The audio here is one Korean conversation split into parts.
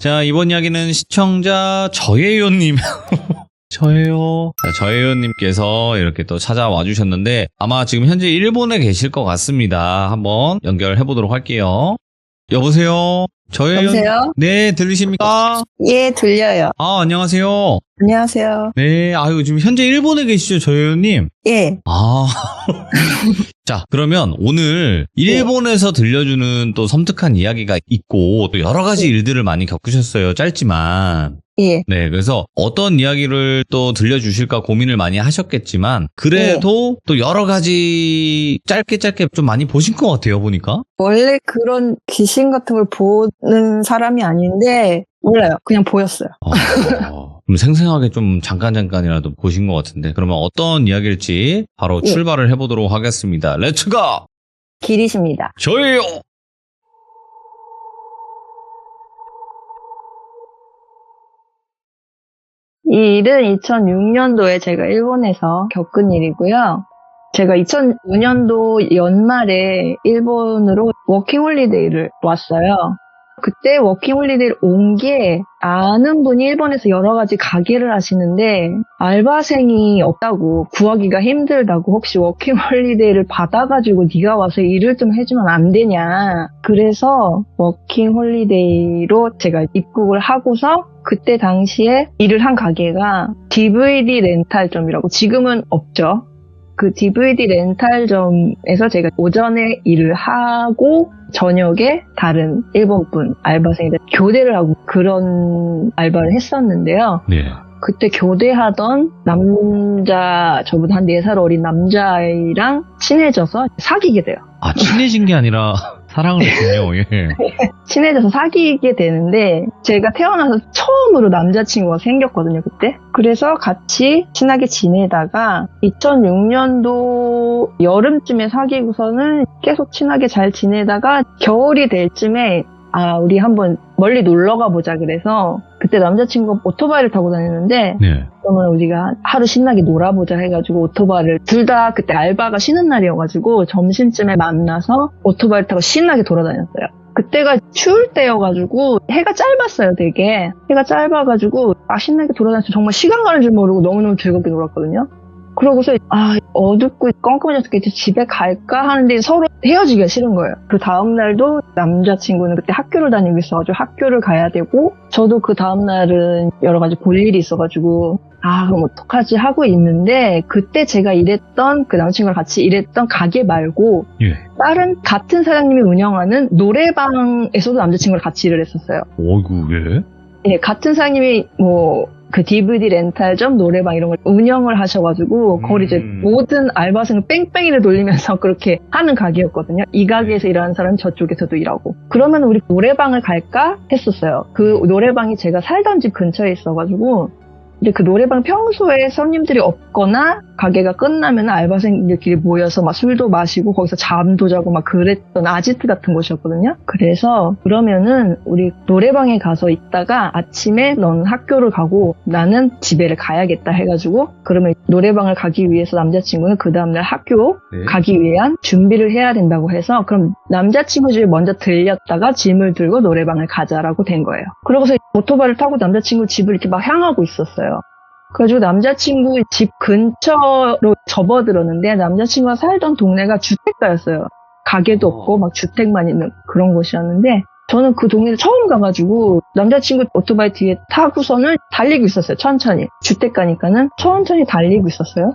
자, 이번 이야기는 시청자 저예요님. 저예요. 자, 저예요님께서 이렇게 또 찾아와 주셨는데 아마 지금 현재 일본에 계실 것 같습니다. 한번 연결해 보도록 할게요. 여보세요? 저예요? 여보세요? 네, 들리십니까? 예, 들려요. 아, 안녕하세요. 안녕하세요. 네, 아유, 지금 현재 일본에 계시죠, 저예요님? 예. 아. 자, 그러면 오늘 일본에서 들려주는 또 섬뜩한 이야기가 있고 또 여러 가지 일들을 많이 겪으셨어요. 짧지만. 예. 네, 그래서 어떤 이야기를 또 들려주실까 고민을 많이 하셨겠지만 그래도 또 여러 가지 짧게 좀 많이 보신 것 같아요, 보니까. 원래 그런 귀신 같은 걸 보는 사람이 아닌데 몰라요. 그냥 보였어요. 그럼 생생하게 좀 잠깐이라도 보신 것 같은데 그러면 어떤 이야기일지 바로 출발을 해보도록 하겠습니다. 렛츠고! 길이십니다. 저예요! 이 일은 2006년도에 제가 일본에서 겪은 일이고요. 제가 2005년도 연말에 일본으로 워킹홀리데이를 왔어요. 그때 워킹홀리데이를 온 게 아는 분이 일본에서 여러 가지 가게를 하시는데 알바생이 없다고 구하기가 힘들다고 혹시 워킹홀리데이를 받아가지고 네가 와서 일을 좀 해주면 안 되냐. 그래서 워킹홀리데이로 제가 입국을 하고서 그때 당시에 일을 한 가게가 DVD 렌탈점이라고 지금은 없죠. 그 DVD 렌탈점에서 제가 오전에 일을 하고 저녁에 다른 일본분 알바생들 교대를 하고 그런 알바를 했었는데요. 네. 그때 교대하던 남자, 저보다 한 4살 어린 남자아이랑 친해져서 사귀게 돼요. 아, 친해진 게 아니라 사랑을 했군요. 예. 친해져서 사귀게 되는데 제가 태어나서 처음으로 남자친구가 생겼거든요, 그때. 그래서 같이 친하게 지내다가 2006년도 여름쯤에 사귀고서는 계속 친하게 잘 지내다가 겨울이 될 쯤에 우리 한번 멀리 놀러 가보자 그래서 그때 남자친구가 오토바이를 타고 다녔는데 네. 그러면 우리가 하루 신나게 놀아보자 해가지고 오토바이를 둘 다 그때 알바가 쉬는 날이어가지고 점심쯤에 만나서 오토바이를 타고 신나게 돌아다녔어요. 그때가 추울 때여가지고 해가 짧았어요, 되게. 해가 짧아가지고 신나게 돌아다녀서 정말 시간 가는 줄 모르고 너무너무 즐겁게 놀았거든요. 그러고서 어둡고 껌껌해져서 이제 집에 갈까 하는데 서로 헤어지기가 싫은 거예요. 그 다음날도 남자친구는 그때 학교를 다니고 있어가지고 학교를 가야 되고 저도 그 다음날은 여러 가지 볼 일이 있어가지고 그럼 어떡하지 하고 있는데 그때 제가 일했던 그 남자친구랑 같이 일했던 가게 말고 다른 같은 사장님이 운영하는 노래방에서도 남자친구랑 같이 일을 했었어요. 어이구, 왜? 예, 같은 사장님이 그 DVD 렌탈점, 노래방 이런 걸 운영을 하셔가지고 그걸 이제 모든 알바생을 뺑뺑이를 돌리면서 그렇게 하는 가게였거든요. 이 가게에서 일하는 사람은 저쪽에서도 일하고. 그러면 우리 노래방을 갈까 했었어요. 그 노래방이 제가 살던 집 근처에 있어가지고 근데 그 노래방 평소에 손님들이 없거나 가게가 끝나면 알바생들끼리 모여서 막 술도 마시고 거기서 잠도 자고 막 그랬던 아지트 같은 곳이었거든요. 그래서 그러면은 우리 노래방에 가서 있다가 아침에 넌 학교를 가고 나는 집에를 가야겠다 해가지고 그러면 노래방을 가기 위해서 남자친구는 그 다음날 학교 가기 위한 준비를 해야 된다고 해서 그럼 남자친구 집에 먼저 들렸다가 짐을 들고 노래방을 가자라고 된 거예요. 그러고서 오토바이를 타고 남자친구 집을 이렇게 막 향하고 있었어요. 그래가지고 남자친구 집 근처로 접어들었는데 남자친구가 살던 동네가 주택가였어요. 가게도 없고 막 주택만 있는 그런 곳이었는데 저는 그 동네를 처음 가가지고 남자친구 오토바이 뒤에 타고서는 달리고 있었어요. 천천히. 주택가니까는 천천히 달리고 있었어요.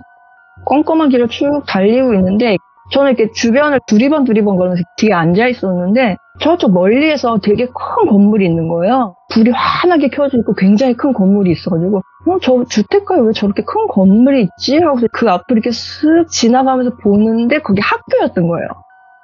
껌껌한 길을 쭉 달리고 있는데 저는 이렇게 주변을 두리번 걸으면서 뒤에 앉아 있었는데 저쪽 멀리에서 되게 큰 건물이 있는 거예요. 불이 환하게 켜져 있고 굉장히 큰 건물이 있어가지고 저 주택가에 왜 저렇게 큰 건물이 있지? 하고서 그 앞을 이렇게 쓱 지나가면서 보는데 그게 학교였던 거예요.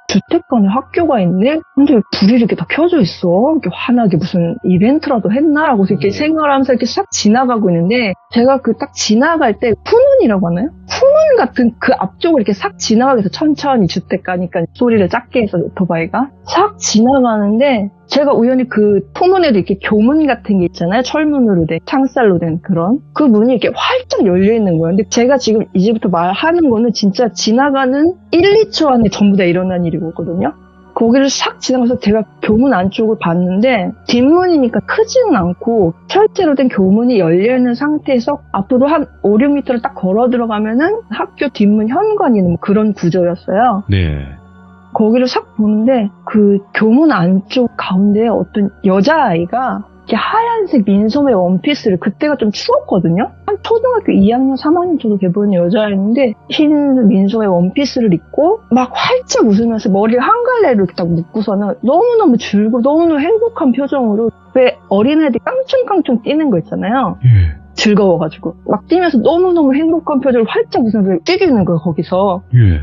주택가에 학교가 있네? 근데 왜 불이 이렇게 다 켜져 있어? 이렇게 환하게 무슨 이벤트라도 했나? 라고 이렇게 생각을 하면서 이렇게 싹 지나가고 있는데 제가 그 딱 지나갈 때 푸문이라고 하나요? 푸문 같은 그 앞쪽을 이렇게 싹 지나가게 해서 천천히 주택가니까 소리를 작게 해서 오토바이가 싹 지나가는데 제가 우연히 그 푸문에도 이렇게 교문 같은 게 있잖아요. 철문으로 된, 창살로 된 그런. 그 문이 이렇게 활짝 열려 있는 거예요. 근데 제가 지금 이제부터 말하는 거는 진짜 지나가는 1, 2초 안에 전부 다 일어난 일이거든요. 거기를 싹 지나가서 제가 교문 안쪽을 봤는데 뒷문이니까 크지는 않고 철제로 된 교문이 열려있는 상태에서 앞으로 한 5, 6m를 딱 걸어 들어가면은 학교 뒷문 현관이 있는 그런 구조였어요. 네. 거기를 싹 보는데 그 교문 안쪽 가운데 어떤 여자아이가 이렇게 하얀색 민소매 원피스를, 그때가 좀 추웠거든요. 한 초등학교 2학년, 3학년 정도 돼보는 여자였는데 흰 민소매 원피스를 입고 막 활짝 웃으면서 머리를 한 갈래로 이렇게 딱 묶고서는 너무너무 즐거워, 너무너무 행복한 표정으로, 왜 어린애들이 깡충깡충 뛰는 거 있잖아요. 예. 즐거워가지고 막 뛰면서 너무너무 행복한 표정을 활짝 웃으면서 뛰는 거예요, 거기서. 예.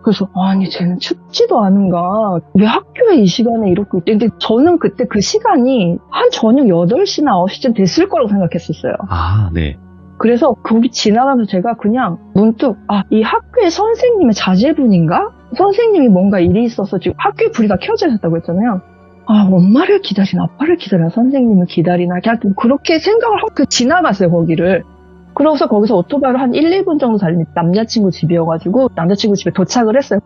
그래서 아니 쟤는 춥지도 않은가, 왜 학교에 이 시간에 이렇게 있대. 근데 저는 그때 그 시간이 한 저녁 8시나 9시쯤 됐을 거라고 생각했었어요. 아, 네. 그래서 거기 지나가면서 제가 그냥 문득 이 학교의 선생님의 자제분인가? 선생님이 뭔가 일이 있어서 지금 학교에 불이 다 켜져 있었다고 했잖아요. 엄마를 기다리나 아빠를 기다리나 선생님을 기다리나 그냥 그렇게 생각을 하고 지나갔어요, 거기를. 그래서 거기서 오토바이로 한 1, 2분 정도 달린 남자친구 집이어가지고 남자친구 집에 도착을 했어요.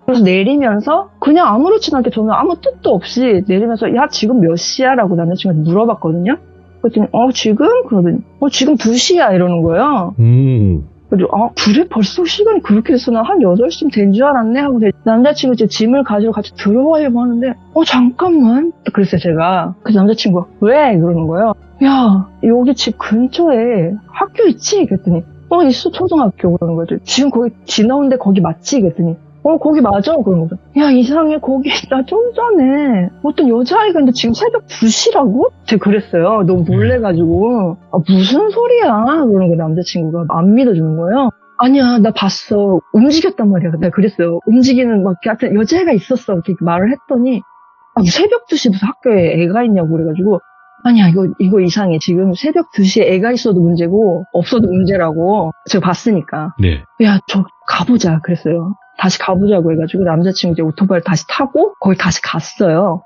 그래서 내리면서 그냥 아무렇지도 않게 저는 아무 뜻도 없이 내리면서 야 지금 몇 시야? 라고 남자친구한테 물어봤거든요. 그랬더니 지금? 그러더니 지금 2시야 이러는 거예요. 그래서 그래 벌써 시간이 그렇게 됐어? 나 한 8시쯤 된 줄 알았네 하고 남자친구 제 짐을 가지러 같이 들어가려고 하는데 잠깐만 그랬어요 제가. 그래서 남자친구가 왜? 그러는 거예요. 야 여기 집 근처에 학교 있지? 그랬더니 있어 초등학교. 그러는 거죠. 지금 거기 지나오는데 거기 맞지? 그랬더니 거기 맞아. 그런 거죠. 야 이상해, 거기 나 좀 전에 어떤 여자아이가 있는데 지금 새벽 2시라고? 제가 그랬어요. 너무 놀래가지고 무슨 소리야? 그러는 거 남자친구가 안 믿어주는 거예요. 아니야 나 봤어, 움직였단 말이야. 내가 그랬어요. 움직이는 막 하여튼 여자애가 있었어 이렇게 말을 했더니 새벽 2시 무슨 학교에 애가 있냐고 그래가지고 아니야 이거 이상해. 지금 새벽 2시에 애가 있어도 문제고 없어도 문제라고. 제가 봤으니까. 네. 야 저 가보자 그랬어요. 다시 가보자고 해가지고 남자친구 이제 오토바이를 다시 타고 거기 다시 갔어요.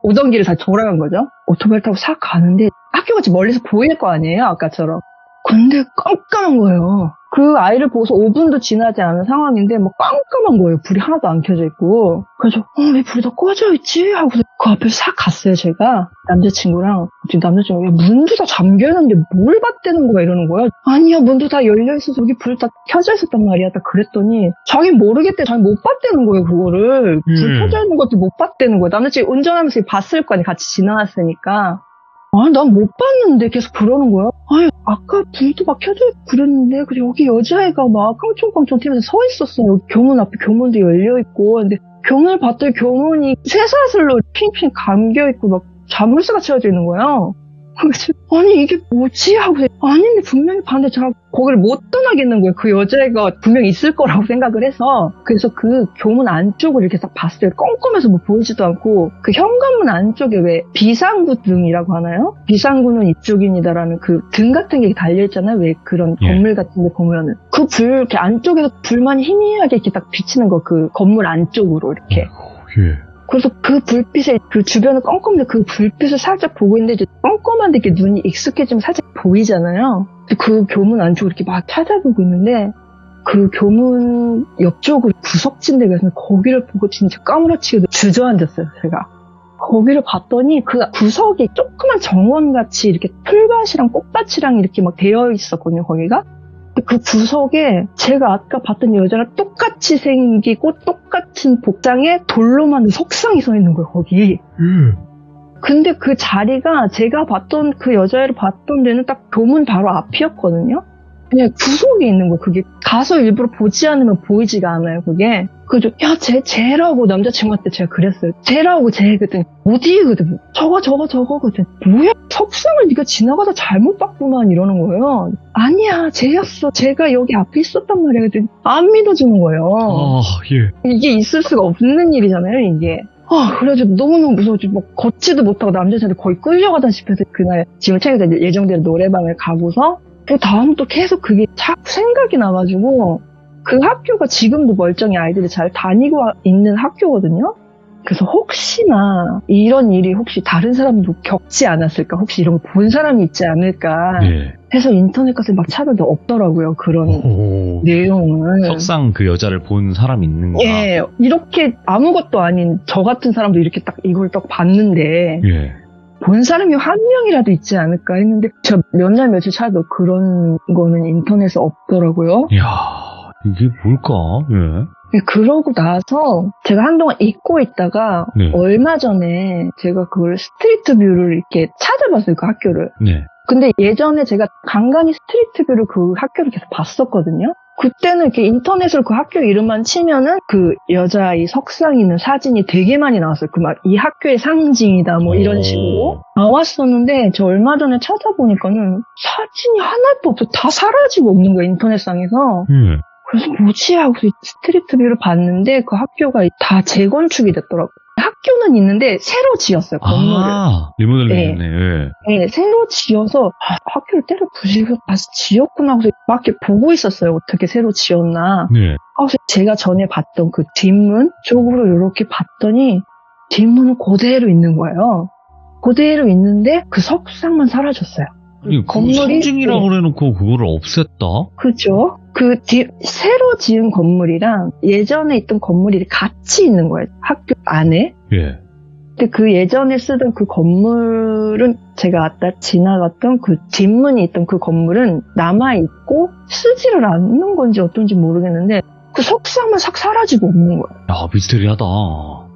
오던 길을 다시 돌아간 거죠. 오토바이를 타고 싹 가는데 학교가 지금 멀리서 보일 거 아니에요, 아까처럼. 근데 깜깜한 거예요. 그 아이를 보고서 5분도 지나지 않은 상황인데 뭐 깜깜한 거예요. 불이 하나도 안 켜져 있고. 그래서 왜 불이 다 꺼져 있지? 하고 그 앞에 싹 갔어요, 제가. 남자친구랑. 지금 남자친구가 야, 문도 다 잠겨 있는데 뭘 봤다는 거야 이러는 거야. 아니야 문도 다 열려 있어서 여기 불 다 켜져 있었단 말이야. 딱 그랬더니 자기 모르겠대. 자기 못 봤다는 거예요, 그거를. 불 켜져 있는 것도 못 봤다는 거야. 남자친구 운전하면서 봤을 거 아니야, 같이 지나갔으니까. 난 못 봤는데 계속 그러는 거야. 아까 불도 막 켜져 있고 그랬는데, 그리고 여기 여자애가 막 깡총깡총 튀면서 서 있었어. 여기 교문 앞에 교문도 열려있고. 근데 교문을 봤더니 교문이 쇠사슬로 핑핑 감겨있고 막 자물쇠가 채워져 있는 거야. 그래서 아니 이게 뭐지? 하고 아닌데 분명히 봤는데 제가 거기를 못 떠나겠는 거예요. 그 여자애가 분명히 있을 거라고 생각을 해서. 그래서 그 교문 안쪽을 이렇게 딱 봤어요. 껌껌해서 뭐 보이지도 않고 그 현관문 안쪽에 왜 비상구 등이라고 하나요? 비상구는 이쪽입니다라는 그 등 같은 게 달려있잖아요. 왜 그런 건물 같은 데 보면은 그 불 이렇게 안쪽에서 불만이 희미하게 이렇게 딱 비치는 거, 그 건물 안쪽으로 이렇게. 그래서 그 불빛에 그 주변을 껌껌한데 그 불빛을 살짝 보고 있는데 이제 껌껌한데 이렇게 눈이 익숙해지면 살짝 보이잖아요. 그 교문 안쪽으로 이렇게 막 찾아보고 있는데 그 교문 옆쪽으로 구석진 데가 있는데 거기를 보고 진짜 까무러치게 주저앉았어요, 제가. 거기를 봤더니 그 구석이 조그만 정원같이 이렇게 풀밭이랑 꽃밭이랑 이렇게 막 되어 있었거든요, 거기가. 그 구석에 제가 아까 봤던 여자랑 똑같이 생기고 똑같은 복장에 돌로 만든 석상이 서 있는 거예요, 거기. 근데 그 자리가 제가 봤던 그 여자애를 봤던 데는 딱 교문 바로 앞이었거든요. 그냥 구석에 있는 거예요. 그게 가서 일부러 보지 않으면 보이지가 않아요, 그게. 그래서 야 쟤라고 남자친구한테 제가 그랬어요. 쟤라고 쟤. 그랬더니 어디? 그랬더니 저거. 그랬더니 뭐야? 석상을 네가 지나가다 잘못 봤구만 이러는 거예요. 아니야 쟤였어. 쟤가 여기 앞에 있었단 말이야. 그랬더니 안 믿어주는 거예요. 이게 있을 수가 없는 일이잖아요, 이게. 그래가지고 너무너무 무서워지고 뭐 걷지도 못하고 남자친구한테 거의 끌려가다시피 해서 그날 짐을 챙겨서 예정대로 노래방을 가고서 그 다음 또 계속 그게 자꾸 생각이 나가지고 그 학교가 지금도 멀쩡히 아이들이 잘 다니고 있는 학교거든요. 그래서 혹시나 이런 일이 혹시 다른 사람도 겪지 않았을까, 혹시 이런 거 본 사람이 있지 않을까. 해서 인터넷 가서 막 찾아도 없더라고요. 그런 오. 내용을. 석상 그 여자를 본 사람이 있는가? 예, 이렇게 아무것도 아닌 저 같은 사람도 이렇게 딱 이걸 딱 봤는데 예. 본 사람이 한 명이라도 있지 않을까 했는데 저 몇 날 며칠 찾아도 그런 거는 인터넷에 없더라고요. 이야, 이게 뭘까? 예. 그러고 나서 제가 한동안 잊고 있다가 네. 얼마 전에 제가 그걸 스트리트 뷰를 이렇게 찾아봤어요. 그 학교를. 네. 근데 예전에 제가 간간히 스트리트 뷰를 그 학교를 계속 봤었거든요. 그때는 이렇게 인터넷으로 그 학교 이름만 치면은 그 여자의 석상이 있는 사진이 되게 많이 나왔어요. 그 막 이 학교의 상징이다 뭐 이런 식으로 나왔었는데 저 얼마 전에 찾아보니까는 사진이 하나도 없어. 다 사라지고 없는 거예요. 인터넷상에서. 예. 그래서 뭐지 하고 스트리트 뷰를 봤는데 그 학교가 다 재건축이 됐더라고요. 학교는 있는데 새로 지었어요. 건물을. 아, 리모델링 했네. 예. 네, 새로 지어서 학교를 때려 부시고 다시 지었구나 하고 막 이렇게 보고 있었어요. 어떻게 새로 지었나. 네. 그래서 제가 전에 봤던 그 뒷문 쪽으로 이렇게 봤더니 뒷문은 그대로 있는 거예요. 그대로 있는데 그 석상만 사라졌어요. 아니, 그 상징이라고 그래놓고 그거를 없앴다? 그죠? 새로 지은 건물이랑 예전에 있던 건물이 같이 있는 거예요. 학교 안에. 예. 근데 그 예전에 쓰던 그 건물은 제가 아까 지나갔던 그 뒷문이 있던 그 건물은 남아있고 쓰지를 않는 건지 어떤지 모르겠는데 그 석상만 싹 사라지고 없는 거예요. 야, 미스테리하다.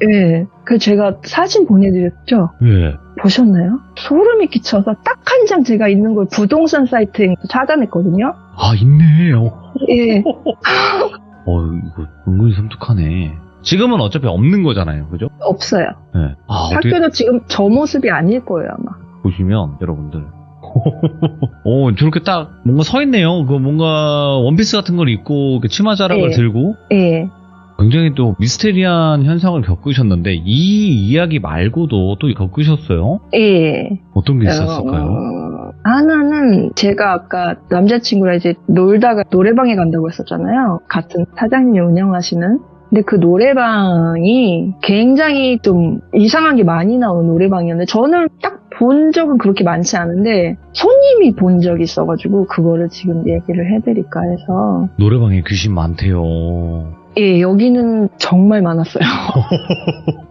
예. 그 제가 사진 보내드렸죠? 예. 보셨나요? 소름이 끼쳐서 딱 한 장 제가 있는 걸 부동산 사이트에 찾아냈거든요. 아, 있네. 예. 이거 은근히 섬뜩하네. 지금은 어차피 없는 거잖아요. 그죠? 없어요. 네. 아, 어떻게 학교도 지금 저 모습이 아닐 거예요, 아마. 보시면, 여러분들. 저렇게 딱 뭔가 서 있네요. 그 뭔가 원피스 같은 걸 입고 이렇게 치마 자락을 예. 들고. 예. 굉장히 또 미스테리한 현상을 겪으셨는데, 이 이야기 말고도 또 겪으셨어요? 예. 어떤 게 있었을까요? 하나는 제가 아까 남자친구랑 이제 놀다가 노래방에 간다고 했었잖아요. 같은 사장님이 운영하시는. 근데 그 노래방이 굉장히 좀 이상한 게 많이 나오는 노래방이었는데 저는 딱 본 적은 그렇게 많지 않은데 손님이 본 적이 있어가지고 그거를 지금 얘기를 해드릴까 해서. 노래방에 귀신 많대요. 예, 여기는 정말 많았어요.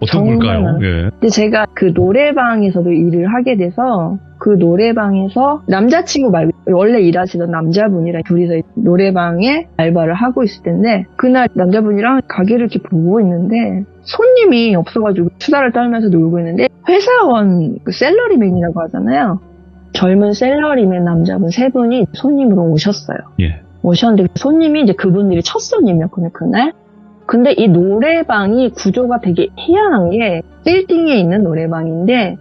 어떤 걸까요? 예. 근데 제가 그 노래방에서도 일을 하게 돼서 그 노래방에서 남자친구 말고 원래 일하시던 남자분이랑 둘이서 노래방에 알바를 하고 있을 텐데 그날 남자분이랑 가게를 이렇게 보고 있는데 손님이 없어가지고 수다를 떨면서 놀고 있는데 회사원 그 셀러리맨이라고 하잖아요. 젊은 셀러리맨 남자분 3분이 손님으로 오셨어요. 예. 오셨는데 손님이 이제 그분들이 첫 손님이었거든요, 그날. 근데 이 노래방이 구조가 되게 희한한 게 빌딩에 있는 노래방인데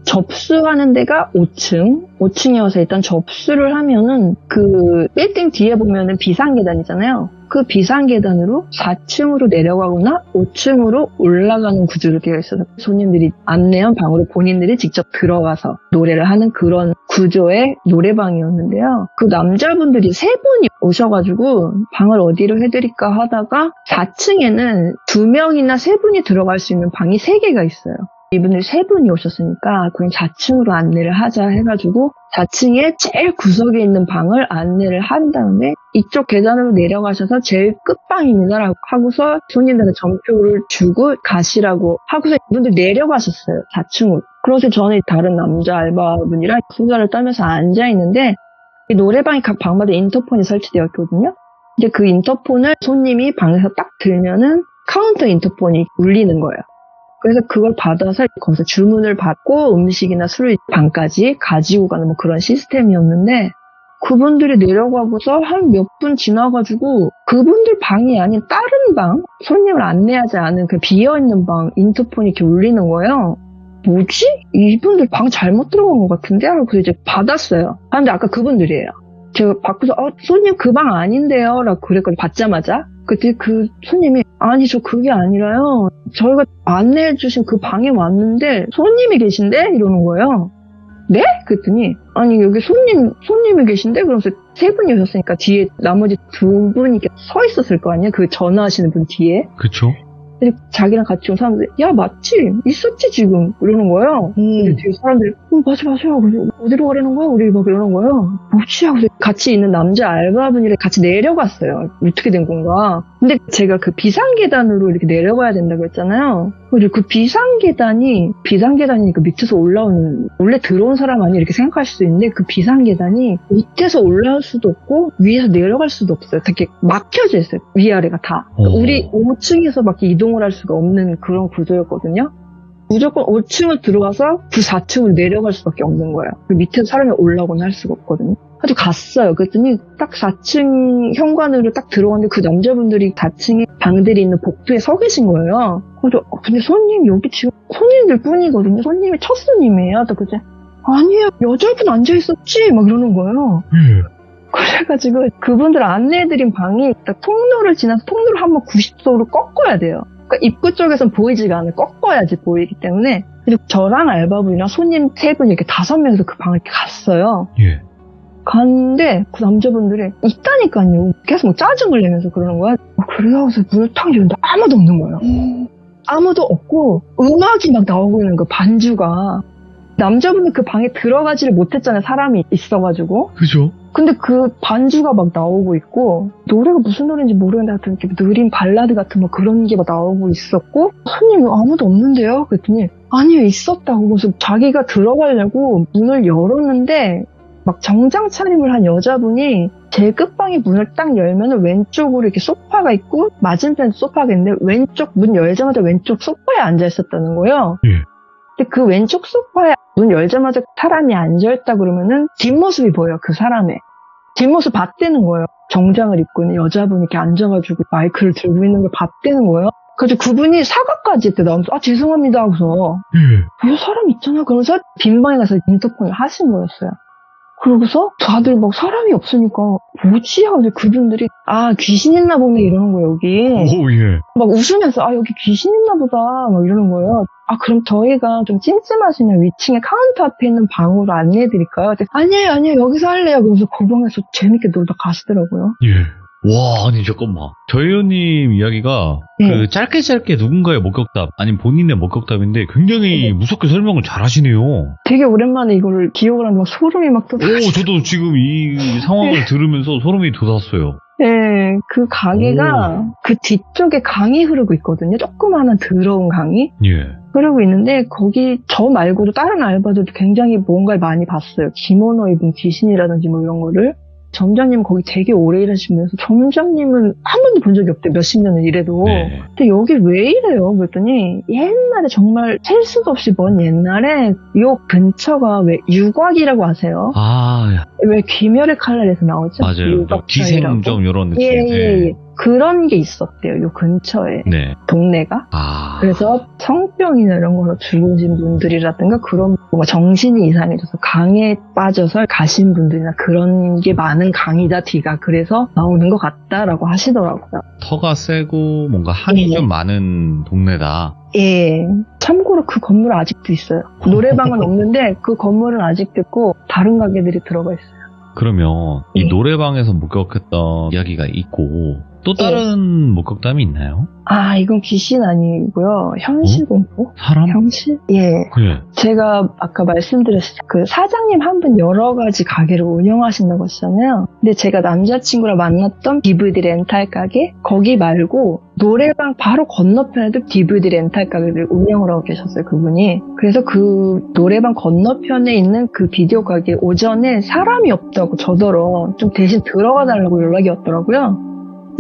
접수하는 데가 5층이어서 일단 접수를 하면은 그 빌딩 뒤에 보면은 비상계단이잖아요. 그 비상계단으로 4층으로 내려가거나 5층으로 올라가는 구조로 되어 있어서 손님들이 안내한 방으로 본인들이 직접 들어가서 노래를 하는 그런 구조의 노래방이었는데요. 그 남자분들이 3분이 오셔가지고 방을 어디로 해드릴까 하다가 4층에는 2명이나 3분이 들어갈 수 있는 방이 3개가 있어요. 이분들 3분이 오셨으니까 그럼 4층으로 안내를 하자 해가지고 4층에 제일 구석에 있는 방을 안내를 한 다음에 이쪽 계단으로 내려가셔서 제일 끝방입니다라고 하고서 손님들한테 점표를 주고 가시라고 하고서 이분들 내려가셨어요. 4층으로. 그래서 저는 다른 남자 알바분이랑 수다를 떨면서 앉아있는데 이 노래방이 각 방마다 인터폰이 설치되어 있거든요. 이제 그 인터폰을 손님이 방에서 딱 들면은 카운터 인터폰이 울리는 거예요. 그래서 그걸 받아서 거기서 주문을 받고 음식이나 술을 방까지 가지고 가는 뭐 그런 시스템이었는데 그분들이 내려가고서 한 몇 분 지나가지고 그분들 방이 아닌 다른 방, 손님을 안내하지 않은 그 비어있는 방 인터폰이 이렇게 울리는 거예요. 뭐지? 이분들 방 잘못 들어간 것 같은데? 하고 이제 받았어요. 근데 아까 그분들이에요. 제가 받고서 손님 그 방 아닌데요? 라고 그랬거든요. 받자마자. 그때 그 손님이 아니 저 그게 아니라요. 저희가 안내해 주신 그 방에 왔는데 손님이 계신데? 이러는 거예요. 네? 그랬더니 아니 여기 손님이 계신데? 그러면서 3분이 오셨으니까 뒤에 나머지 2분이 서 있었을 거 아니에요? 그 전화하시는 분 뒤에. 그쵸. 근데 자기랑 같이 온 사람들이 야 맞지? 있었지 지금 이러는 거예요. 근데 뒤에 사람들이 맞아 그래서 어디로 가려는 거야? 우리 막 이러는 거예요. 뭐지? 하고 같이 있는 남자 알바분이랑 같이 내려갔어요. 어떻게 된 건가? 근데 제가 그 비상계단으로 이렇게 내려가야 된다고 했잖아요. 그리고 그 비상계단이니까 밑에서 올라오는, 원래 들어온 사람 아니 이렇게 생각하실 수 있는데 그 비상계단이 밑에서 올라올 수도 없고 위에서 내려갈 수도 없어요. 되게 막혀져 있어요. 위아래가 다. 그러니까 우리 5층에서밖에 이동을 할 수가 없는 그런 구조였거든요. 무조건 5층을 들어가서 그 4층을 내려갈 수밖에 없는 거예요. 그 밑에서 사람이 올라오거나 할 수가 없거든요. 아주 갔어요. 그랬더니 딱 4층 현관으로 딱 들어갔는데 그 남자분들이 4층에 방들이 있는 복도에 서 계신 거예요. 그래서 근데 손님 여기 지금 손님들 뿐이거든요. 손님이 첫 손님이에요. 또 그제 아니에요. 여자분 앉아 있었지 막 이러는 거예요. 그래가지고 그분들 안내해드린 방이 딱 통로를 지나서 통로를 한번 90도로 꺾어야 돼요. 그러니까 입구 쪽에선 보이지가 않아요. 꺾어야지 보이기 때문에. 그리고 저랑 알바분이랑 손님 3분 이렇게 5명이서 그 방을 이렇게 갔어요. 예. 갔는데 그 남자분들이 있다니까요. 계속 막 짜증을 내면서 그러는 거야. 그래요. 그래서 문을 탁 열는데 아무도 없는 거예요. 아무도 없고 음악이 막 나오고 있는 거 반주가. 남자분은 그 방에 들어가지를 못했잖아요. 사람이 있어가지고. 그죠? 근데 그 반주가 막 나오고 있고 노래가 무슨 노래인지 모르겠는데 하여튼 이렇게 느린 발라드 같은 뭐 그런 게 막 나오고 있었고 손님이 아무도 없는데요? 그랬더니 아니요 있었다고. 그래서 자기가 들어가려고 문을 열었는데 막 정장 차림을 한 여자분이 제일 끝방에 문을 딱 열면 왼쪽으로 이렇게 소파가 있고 맞은편에 소파가 있는데 왼쪽 문 열자마자 왼쪽 소파에 앉아 있었다는 거예요. 예. 근데 그 왼쪽 소파에 문 열자마자 사람이 앉아있다 그러면은 뒷모습이 보여요. 그 사람의 뒷모습 봤대는 거예요. 정장을 입고 있는 여자분이 이렇게 앉아가지고 마이크를 들고 있는 걸 봤대는 거예요. 그래서 그분이 사과까지 했대. 나오면서 죄송합니다 하고서 이 사람 있잖아. 그러면서 빈방에 가서 인터폰을 하신 거였어요. 그러고서 다들 막 사람이 없으니까 뭐지? 하고 그분들이 귀신 있나 보네 이러는 거예요. 여기 오, 예. 막 웃으면서 여기 귀신 있나 보다 막 이러는 거예요. 그럼 저희가 좀 찜찜하시면 위층에 카운터 앞에 있는 방으로 안내해드릴까요? 아니에요 여기서 할래요. 그래서 그 방에서 재밌게 놀다 가시더라고요. 예. 와, 아니 잠깐만. 저 의원님 이야기가 그 짧게 누군가의 목격담 아니면 본인의 목격담인데 굉장히 무섭게 설명을 잘 하시네요. 되게 오랜만에 이거를 기억을 하는데 막 소름이 막 돋았어요. 저도 지금 이 상황을 들으면서 소름이 돋았어요. 네, 그 가게가 그 뒤쪽에 강이 흐르고 있거든요. 조그마한 더러운 강이. 예. 흐르고 있는데 거기 저 말고도 다른 알바들도 굉장히 뭔가를 많이 봤어요. 기모노 입은 귀신이라든지 뭐 이런 거를. 점장님 거기 되게 오래 일하시면서 점장님은 한 번도 본 적이 없대요. 몇십 년을 일해도. 네. 근데 여기 왜 이래요? 그랬더니 옛날에 정말 셀 수도 없이 먼 옛날에 요 근처가 왜 유곽이라고 아세요? 왜 귀멸의 칼날에서 나오죠? 맞아요. 기생 좀 이런 느낌. 예. 그런 게 있었대요. 요 근처에. 네. 동네가. 그래서 성병이나 이런 걸로 죽으신 분들이라든가 그런 뭔가 정신이 이상해져서 강에 빠져서 가신 분들이나 그런 게 많은 강이다 뒤가. 그래서 나오는 것 같다라고 하시더라고요. 터가 세고 뭔가 한이 좀 많은 동네다. 예. 참고로 그 건물 아직도 있어요. 노래방은 없는데 그 건물은 아직도 있고 다른 가게들이 들어가 있어요. 그러면 이 노래방에서 목격했던 이야기가 있고 또 다른 목격담이 있나요? 이건 귀신 아니고요. 현실 공포? 사람? 현실? 예. 제가 아까 말씀드렸을 때 그 사장님 한 분 여러 가지 가게를 운영하신다고 했잖아요. 근데 제가 남자친구랑 만났던 DVD 렌탈 가게 거기 말고 노래방 바로 건너편에도 DVD 렌탈 가게를 운영을 하고 계셨어요. 그분이. 그래서 그 노래방 건너편에 있는 그 비디오 가게 오전에 사람이 없다고 저더러 좀 대신 들어가 달라고 연락이 왔더라고요.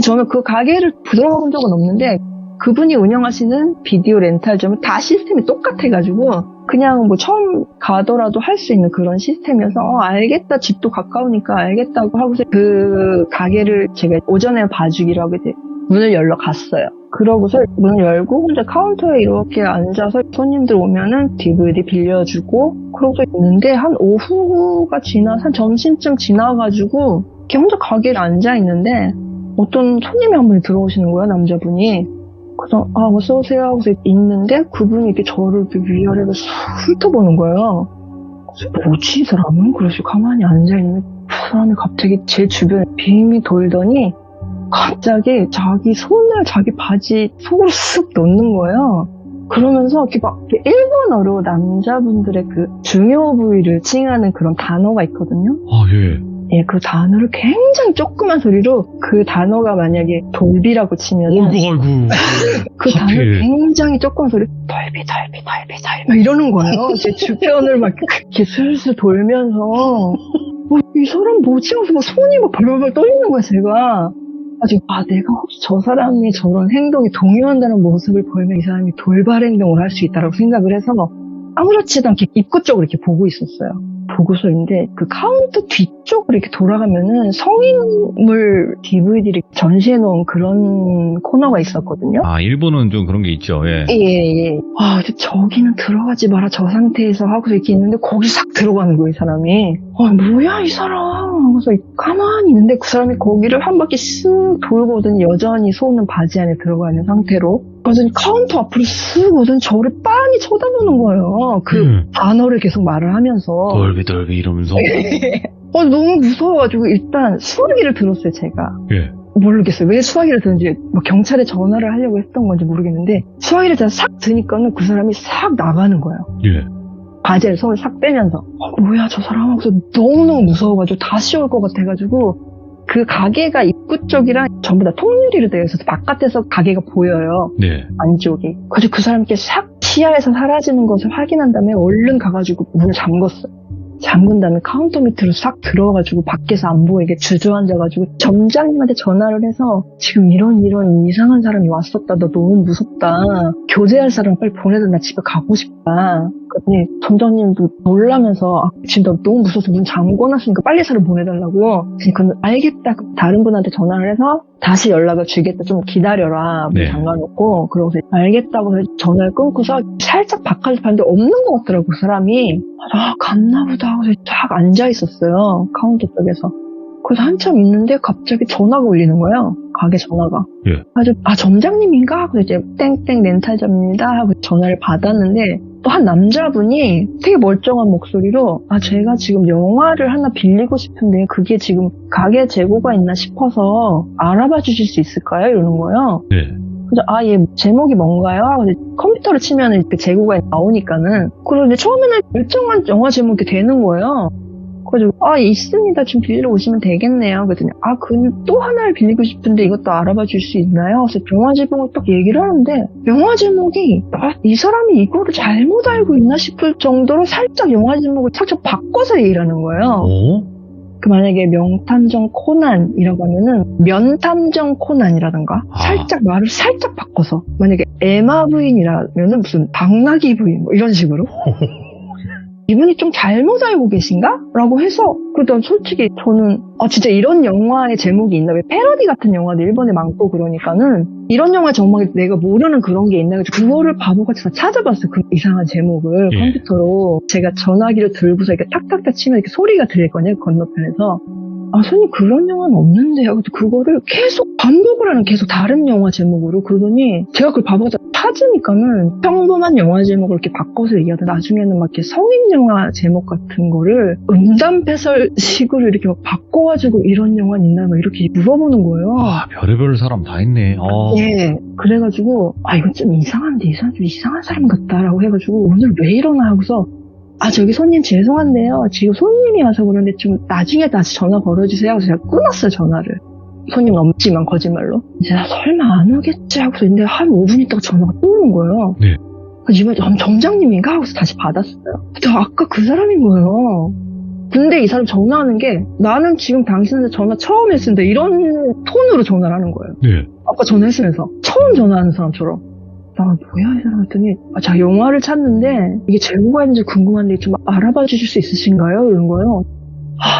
저는 그 가게를 들어가 본 적은 없는데 그분이 운영하시는 비디오 렌탈점은 다 시스템이 똑같아가지고 그냥 뭐 처음 가더라도 할 수 있는 그런 시스템이어서 알겠다. 집도 가까우니까 알겠다고 하고서 그 가게를 제가 오전에 봐주기로 하게 돼 문을 열러 갔어요. 그러고서 문을 열고 혼자 카운터에 이렇게 앉아서 손님들 오면은 DVD 빌려주고 그러고 있는데 한 오후가 지나서 한 점심쯤 지나가지고 이렇게 혼자 가게에 앉아있는데 어떤 손님이 한 분이 들어오시는 거야, 남자분이. 그래서, 어서오세요 하고서 있는데, 그분이 이렇게 저를 이렇게 위아래로 훑어보는 거예요. 그래서 뭐지, 이 사람은? 그래서 가만히 앉아있는데, 그 사람이 갑자기 제 주변에 빙이 돌더니, 갑자기 자기 손을 자기 바지 속으로 쓱 넣는 거예요. 그러면서 이렇게 막 일본어로 남자분들의 그 중요 부위를 칭하는 그런 단어가 있거든요. 아, 예. 예, 그 단어를 굉장히 조그만 소리로 그 단어가 만약에 돌비라고 치면 아이고. 그 하필. 단어를 굉장히 조그만 소리 돌비 막 이러는 거예요. 제 주변을 막 이렇게 슬슬 돌면서 이 사람 뭐지? 하면서 막 손이 막 벌벌 떨리는 거야, 제가. 내가 혹시 저 사람이 저런 행동에 동요한다는 모습을 보이면 이 사람이 돌발 행동을 할 수 있다라고 생각을 해서 아무렇지도 않게 입구 쪽을 이렇게 보고 있었어요. 보고서인데 그 카운터 뒤쪽으로 이렇게 돌아가면은 성인물 DVD를 전시해놓은 그런 코너가 있었거든요. 아, 일본은 좀 그런 게 있죠. 예. 예. 근데 저기는 들어가지 마라 저 상태에서 하고서 이렇게 있는데 거기 싹 들어가는 거예요, 이 사람이. 뭐야 이 사람 하고서 가만히 있는데 그 사람이 거기를 한 바퀴 쓱 돌고 오더니 여전히 손은 바지 안에 들어가 있는 상태로 그래서 카운터 앞으로 쓱 오더니 저를 빤히 쳐다보는 거예요. 그 단어를 계속 말을 하면서 돌비 이러면서. 너무 무서워가지고 일단 수화기를 들었어요, 제가. 예. 모르겠어요. 왜 수화기를 드는지, 경찰에 전화를 하려고 했던 건지 모르겠는데, 수화기를 제가 싹 드니까는 그 사람이 싹 나가는 거예요. 예. 바지에 손을 싹 빼면서. 뭐야, 저 사람 하고서 너무너무 무서워가지고 다시 올 것 같아가지고, 그 가게가 입구 쪽이랑 전부 다 통유리로 되어 있어서 바깥에서 가게가 보여요. 네. 안쪽이. 그래서 그 사람께 싹 시야에서 사라지는 것을 확인한 다음에 얼른 가가지고 문을 잠궜어요. 잠근 다음에 카운터 밑으로 싹 들어가가지고 밖에서 안 보이게 주저앉아가지고 점장님한테 전화를 해서 지금 이런 이상한 사람이 왔었다. 너 너무 무섭다. 교제할 사람 빨리 보내다 나 집에 가고 싶다. 그랬더니 점장님도 놀라면서 지금 나 너무 무서워서 문 잠궈놨으니까 빨리 사람 보내달라고. 그럼 알겠다. 다른 분한테 전화를 해서 다시 연락을 주겠다. 좀 기다려라. 문 잠가놓고. 그러고서 알겠다고 해서 전화를 끊고서 살짝 바깥을 봤는데 없는 것 같더라고, 그 사람이. 갔나 보다 하고서 쫙 앉아있었어요. 카운터 쪽에서. 그래서 한참 있는데 갑자기 전화가 울리는 거예요. 가게 전화가. 예. 그래서 점장님인가? 하고 이제 땡땡 렌탈점입니다 하고 전화를 받았는데 또 한 남자분이 되게 멀쩡한 목소리로 제가 지금 영화를 하나 빌리고 싶은데 그게 지금 가게 재고가 있나 싶어서 알아봐 주실 수 있을까요? 이러는 거예요. 네. 그래서 얘 제목이 뭔가요? 하고 컴퓨터를 치면은 그 재고가 나오니까는. 그런데 처음에는 일정한 영화 제목이 되는 거예요. 그래서 있습니다. 지금 빌리러 오시면 되겠네요. 그랬더니 그럼 또 하나를 빌리고 싶은데 이것도 알아봐 줄 수 있나요? 그래서 영화 제목을 딱 얘기를 하는데 영화 제목이 이 사람이 이거를 잘못 알고 있나 싶을 정도로 살짝 영화 제목을 살짝 바꿔서 얘기를 하는 거예요. 만약에 명탐정 코난이라고 하면은 면탐정 코난이라던가 살짝 말을 살짝 바꿔서 만약에 에마 부인이라면은 무슨 당나귀 부인 뭐 이런 식으로 이분이 좀 잘못 알고 계신가? 라고 해서 그래도 솔직히 저는 진짜 이런 영화의 제목이 있나? 왜 패러디 같은 영화도 일본에 많고 그러니까는 이런 영화 정말 내가 모르는 그런 게 있나? 그거를 바보같이 다 찾아봤어요. 그 이상한 제목을 컴퓨터로 제가 전화기를 들고서 이렇게 탁탁탁 치면 이렇게 소리가 들릴 거냐 건너편에서. 손님 그런 영화는 없는데요. 그거를 계속 반복을 하는 계속 다른 영화 제목으로 그러더니 제가 그걸 바보같이 찾으니까는 평범한 영화 제목을 이렇게 바꿔서 얘기하다 나중에는 막 이렇게 성인 영화 제목 같은 거를 음담패설식으로 이렇게 막 바꿔가지고 이런 영화는 있나 막 이렇게 물어보는 거예요. 별의별 사람 다 있네. 예. 그래가지고 이건 좀 이상한데 이 사람 좀 이상한 사람 같다라고 해가지고 오늘 왜 이러나 하고서 저기 손님 죄송한데요. 지금 손님이 와서 그러는데 좀 나중에 다시 전화 걸어주세요. 그래서 제가 끊었어요, 전화를. 손님 넘지만 거짓말로. 이제 설마 안 오겠지 하고서 있는데 한 5분 있다가 전화가 또 오는 거예요. 네. 그래서 이번에 정장님인가? 하고서 다시 받았어요. 근데 아까 그 사람인 거예요. 근데 이 사람 전화하는 게 나는 지금 당신한테 전화 처음 했는데 이런 톤으로 전화를 하는 거예요. 네. 아까 전화했으면서 처음 전화하는 사람처럼. 뭐야 이 사람 했더니 자 영화를 찾는데 이게 제목이 있는지 궁금한데 좀 알아봐 주실 수 있으신가요? 이런 거예요.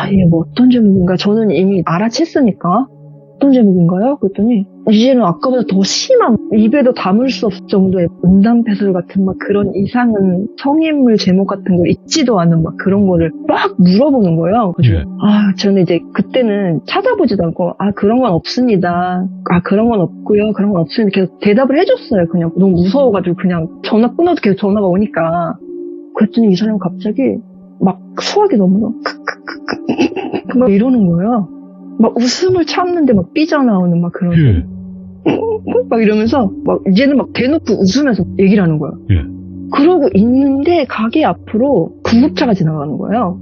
이게 뭐 어떤 제목인가? 저는 이미 알아챘으니까 어떤 제목인가요? 그랬더니 이제는 아까보다 더 심한 입에도 담을 수 없을 정도의 음담패설 같은 막 그런 이상한 성인물 제목 같은 걸 잊지도 않은 막 그런 거를 막 물어보는 거예요. 그래서 저는 이제 그때는 찾아보지도 않고 그런 건 없습니다. 그런 건 없고요. 그런 건 없습니다. 계속 대답을 해줬어요. 그냥 너무 무서워가지고 그냥 전화 끊어도 계속 전화가 오니까. 그랬더니 이 사람이 갑자기 막 수학이 너무 크크크크 막 이러는 거예요. 막 웃음을 참는데 막 삐져나오는 막 그런. 예. 막 이러면서 막 이제는 막 대놓고 웃으면서 얘기를 하는 거예요. 예. 그러고 있는데 가게 앞으로 구급차가 지나가는 거예요.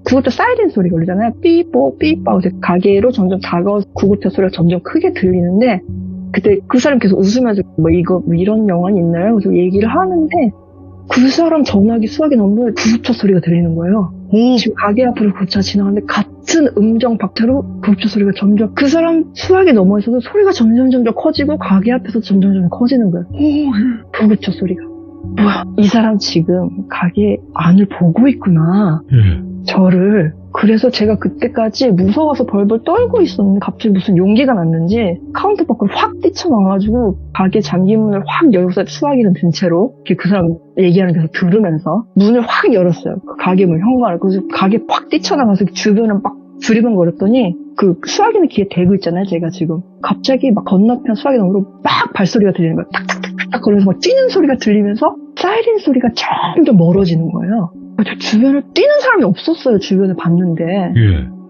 구급차 사이렌 소리가 울리잖아요. 삐뽀 삐뽀. 가게로 점점 다가와서 구급차 소리가 점점 크게 들리는데 그때 그 사람 계속 웃으면서 뭐 이거 뭐 이런 영화는 있나요? 그래서 얘기를 하는데 그 사람 전화기 수화기 넘버 구급차 소리가 들리는 거예요. 지금 가게 앞으로 구급차 지나가는데 같은 음정 박자로 구급차 소리가 점점 그 사람 수화기 넘어에서도 소리가 점점 커지고 가게 앞에서 점점 커지는 거예요. 구급차 소리가. 뭐야, 이 사람 지금 가게 안을 보고 있구나. 저를. 그래서 제가 그때까지 무서워서 벌벌 떨고 있었는데 갑자기 무슨 용기가 났는지 카운터 밖으로 확 뛰쳐나와가지고 가게 잠기문을 확 열어서 수화기는 든 채로 그 사람 얘기하는 데서 들으면서 문을 확 열었어요. 그 가게 문 현관을. 그래서 가게 확 뛰쳐나가서 주변을 막 두리번거렸더니 그 수화기는 귀에 대고 있잖아요. 제가 지금 갑자기 막 건너편 수화기 너머로 막 발소리가 들리는 거예요. 탁탁탁탁 그러면서 막 뛰는 소리가 들리면서 사이렌 소리가 점점 멀어지는 거예요. 저 주변을 뛰는 사람이 없었어요. 주변을 봤는데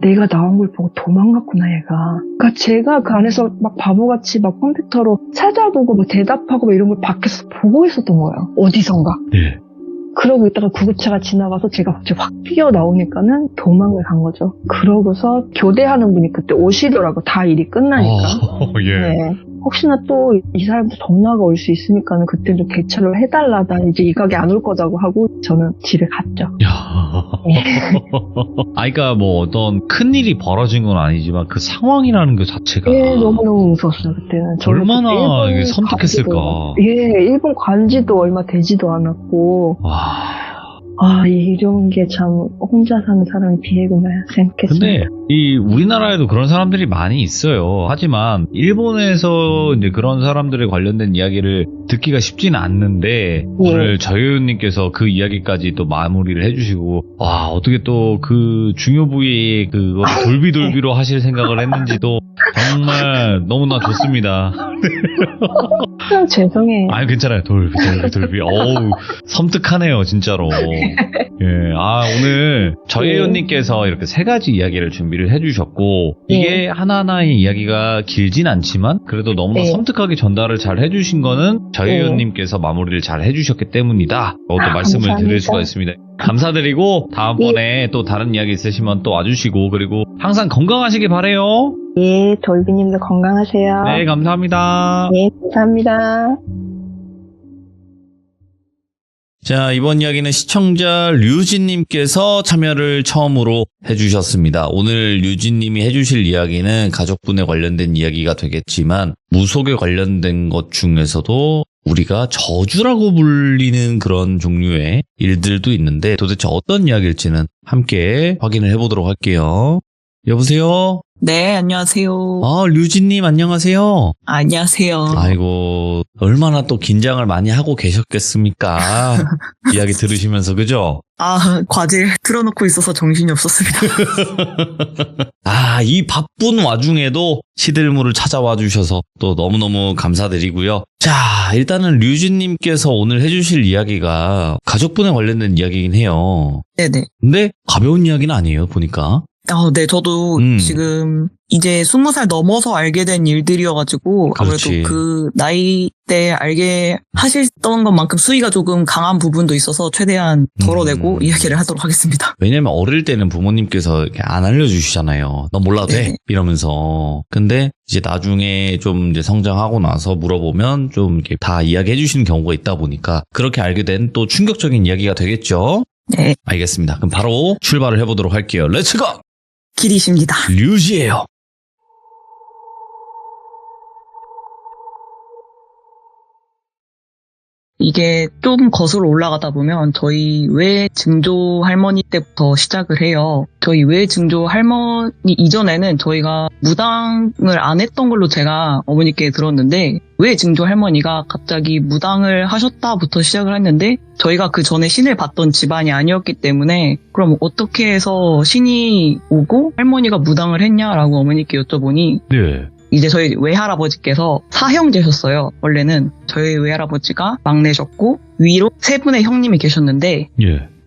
내가 나온 걸 보고 도망갔구나 얘가. 그러니까 제가 그 안에서 막 바보같이 막 컴퓨터로 찾아보고 뭐 대답하고 뭐 이런 걸 밖에서 보고 있었던 거예요. 어디선가. 그러고 있다가 구급차가 지나가서 제가 갑자기 확 뛰어나오니까는 도망을 간 거죠. 그러고서 교대하는 분이 그때 오시더라고. 다 일이 끝나니까. 네. 혹시나 또 이 사람도 전화가 올 수 있으니까는 그때 좀 대처를 해달라. 나 이제 이 가게 안 올 거다고 하고 저는 집에 갔죠. 그러니까 뭐 어떤 큰 일이 벌어진 건 아니지만 그 상황이라는 것 자체가 너무너무 무서웠어요. 그때는. 얼마나 이게 섬뜩했을까. 일본 간지도 얼마 되지도 않았고. 이런 게 참 혼자 사는 사람이 비애구나 생각했어요. 근데 이 우리나라에도 그런 사람들이 많이 있어요. 하지만 일본에서 이제 그런 사람들에 관련된 이야기를 듣기가 쉽지는 않는데 오늘 저효윤님께서 그 이야기까지 또 마무리를 해주시고 어떻게 또 그 중요 부위에 그거 돌비돌비로 하실 생각을 했는지도 정말 너무나 좋습니다. 죄송해요. 괜찮아요. 돌비. 어우, 섬뜩하네요, 진짜로. 오늘 저혜연님께서 이렇게 세 가지 이야기를 준비를 해주셨고, 이게 하나하나의 이야기가 길진 않지만, 그래도 너무나 섬뜩하게 전달을 잘 해주신 거는 저혜연님께서 마무리를 잘 해주셨기 때문이다. 또 말씀을 감사합니다. 드릴 수가 있습니다. 감사드리고, 다음번에 또 다른 이야기 있으시면 또 와주시고, 그리고 항상 건강하시길 바라요. 돌비님도 건강하세요. 네, 감사합니다. 네, 감사합니다. 자, 이번 이야기는 시청자 류진님께서 참여를 처음으로 해주셨습니다. 오늘 류진님이 해주실 이야기는 가족분에 관련된 이야기가 되겠지만 무속에 관련된 것 중에서도 우리가 저주라고 불리는 그런 종류의 일들도 있는데 도대체 어떤 이야기일지는 함께 확인을 해보도록 할게요. 여보세요? 네, 안녕하세요. 류진님 안녕하세요. 안녕하세요. 아이고, 얼마나 또 긴장을 많이 하고 계셨겠습니까? 이야기 들으시면서, 그죠? 과제 틀어놓고 있어서 정신이 없었습니다. 이 바쁜 와중에도 시들무를 찾아와 주셔서 또 너무너무 감사드리고요. 자, 일단은 류진님께서 오늘 해주실 이야기가 가족분에 관련된 이야기긴 해요. 네네. 근데 가벼운 이야기는 아니에요, 보니까. 네, 저도 지금 이제 20살 넘어서 알게 된 일들이어가지고 그렇지. 아무래도 그 나이 때 알게 하셨던 것만큼 수위가 조금 강한 부분도 있어서 최대한 덜어내고 이야기를 하도록 하겠습니다. 왜냐면 어릴 때는 부모님께서 이렇게 안 알려주시잖아요. 너 몰라도 돼? 이러면서. 근데 이제 나중에 좀 이제 성장하고 나서 물어보면 좀 이렇게 다 이야기해 주시는 경우가 있다 보니까 그렇게 알게 된 또 충격적인 이야기가 되겠죠? 네. 알겠습니다. 그럼 바로 출발을 해보도록 할게요. 렛츠고! 길이십니다. 류지예요. 이게 좀 거슬러 올라가다 보면 저희 외증조 할머니 때부터 시작을 해요. 저희 외증조 할머니 이전에는 저희가 무당을 안 했던 걸로 제가 어머니께 들었는데 외증조 할머니가 갑자기 무당을 하셨다부터 시작을 했는데 저희가 그 전에 신을 봤던 집안이 아니었기 때문에 그럼 어떻게 해서 신이 오고 할머니가 무당을 했냐라고 어머니께 여쭤보니 이제 저희 외할아버지께서 사형제셨어요. 원래는 저희 외할아버지가 막내셨고 위로 세 분의 형님이 계셨는데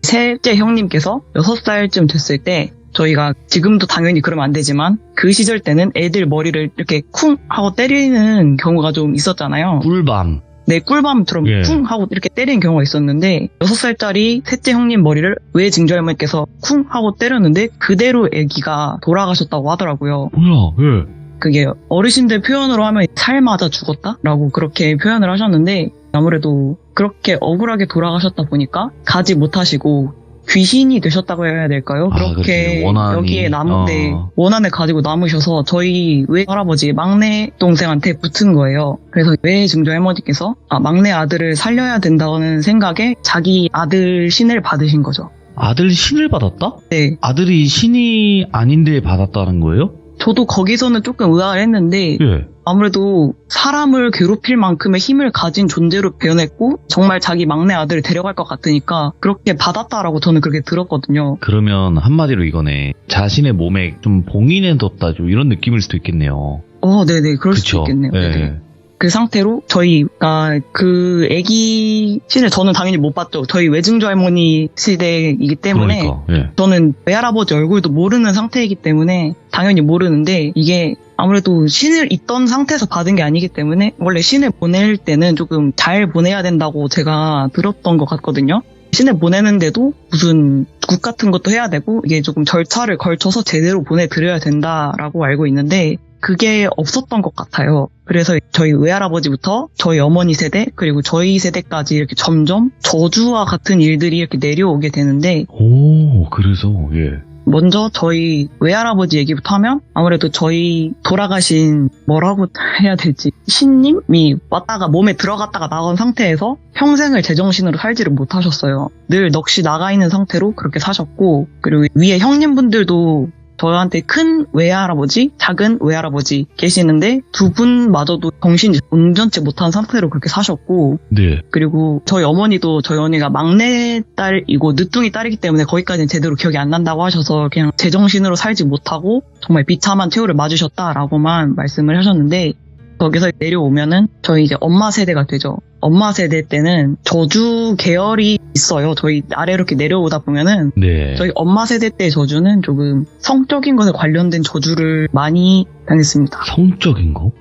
셋째 형님께서 6살쯤 됐을 때 저희가 지금도 당연히 그러면 안 되지만 그 시절 때는 애들 머리를 이렇게 쿵 하고 때리는 경우가 좀 있었잖아요. 꿀밤. 네, 꿀밤처럼 예. 쿵 하고 이렇게 때리는 경우가 있었는데 6살짜리 셋째 형님 머리를 외 증조할머니께서 쿵 하고 때렸는데 그대로 아기가 돌아가셨다고 하더라고요. 뭐야, 예. 그게 어르신들 표현으로 하면 살 맞아 죽었다라고 그렇게 표현을 하셨는데 아무래도 그렇게 억울하게 돌아가셨다 보니까 가지 못하시고 귀신이 되셨다고 해야 될까요? 아, 그렇게 그렇지. 원한이. 여기에 남은데 원한을 가지고 남으셔서 저희 외할아버지 막내 동생한테 붙은 거예요. 그래서 외증조 할머니께서 막내 아들을 살려야 된다는 생각에 자기 아들 신을 받으신 거죠. 아들 신을 받았다? 네. 아들이 신이 아닌데 받았다는 거예요? 저도 거기서는 조금 의아를 했는데 예. 아무래도 사람을 괴롭힐 만큼의 힘을 가진 존재로 변했고 정말 자기 막내 아들을 데려갈 것 같으니까 그렇게 받았다라고 저는 그렇게 들었거든요. 그러면 한마디로 이거네. 자신의 몸에 좀 봉인해뒀다, 좀 이런 느낌일 수도 있겠네요. 네네. 그럴 그쵸? 수도 있겠네요. 예. 네네. 그 상태로 저희가 그 아기 신을 저는 당연히 못 봤죠. 저희 외증조 할머니 시대이기 때문에 그러니까, 예. 저는 외할아버지 얼굴도 모르는 상태이기 때문에 당연히 모르는데 이게 아무래도 신을 있던 상태에서 받은 게 아니기 때문에 원래 신을 보낼 때는 조금 잘 보내야 된다고 제가 들었던 것 같거든요. 신을 보내는데도 무슨 국 같은 것도 해야 되고 이게 조금 절차를 걸쳐서 제대로 보내드려야 된다라고 알고 있는데 그게 없었던 것 같아요. 그래서 저희 외할아버지부터 저희 어머니 세대 그리고 저희 세대까지 이렇게 점점 저주와 같은 일들이 이렇게 내려오게 되는데 오, 그래서, 예. 먼저 저희 외할아버지 얘기부터 하면 아무래도 저희 돌아가신 뭐라고 해야 될지 신님이 왔다가 몸에 들어갔다가 나온 상태에서 평생을 제정신으로 살지를 못하셨어요. 늘 넋이 나가 있는 상태로 그렇게 사셨고 그리고 위에 형님분들도 저한테 큰 외할아버지, 작은 외할아버지 계시는데 두 분마저도 정신이 온전치 못한 상태로 그렇게 사셨고 네. 그리고 저희 어머니도 저희 언니가 막내딸이고 늦둥이 딸이기 때문에 거기까지는 제대로 기억이 안 난다고 하셔서 그냥 제정신으로 살지 못하고 정말 비참한 최후를 맞으셨다라고만 말씀을 하셨는데 거기서 내려오면은 저희 이제 엄마 세대가 되죠. 엄마 세대 때는 저주 계열이 있어요. 저희 아래로 이렇게 내려오다 보면은 네. 저희 엄마 세대 때 저주는 조금 성적인 것에 관련된 저주를 많이 당했습니다. 성적인 거?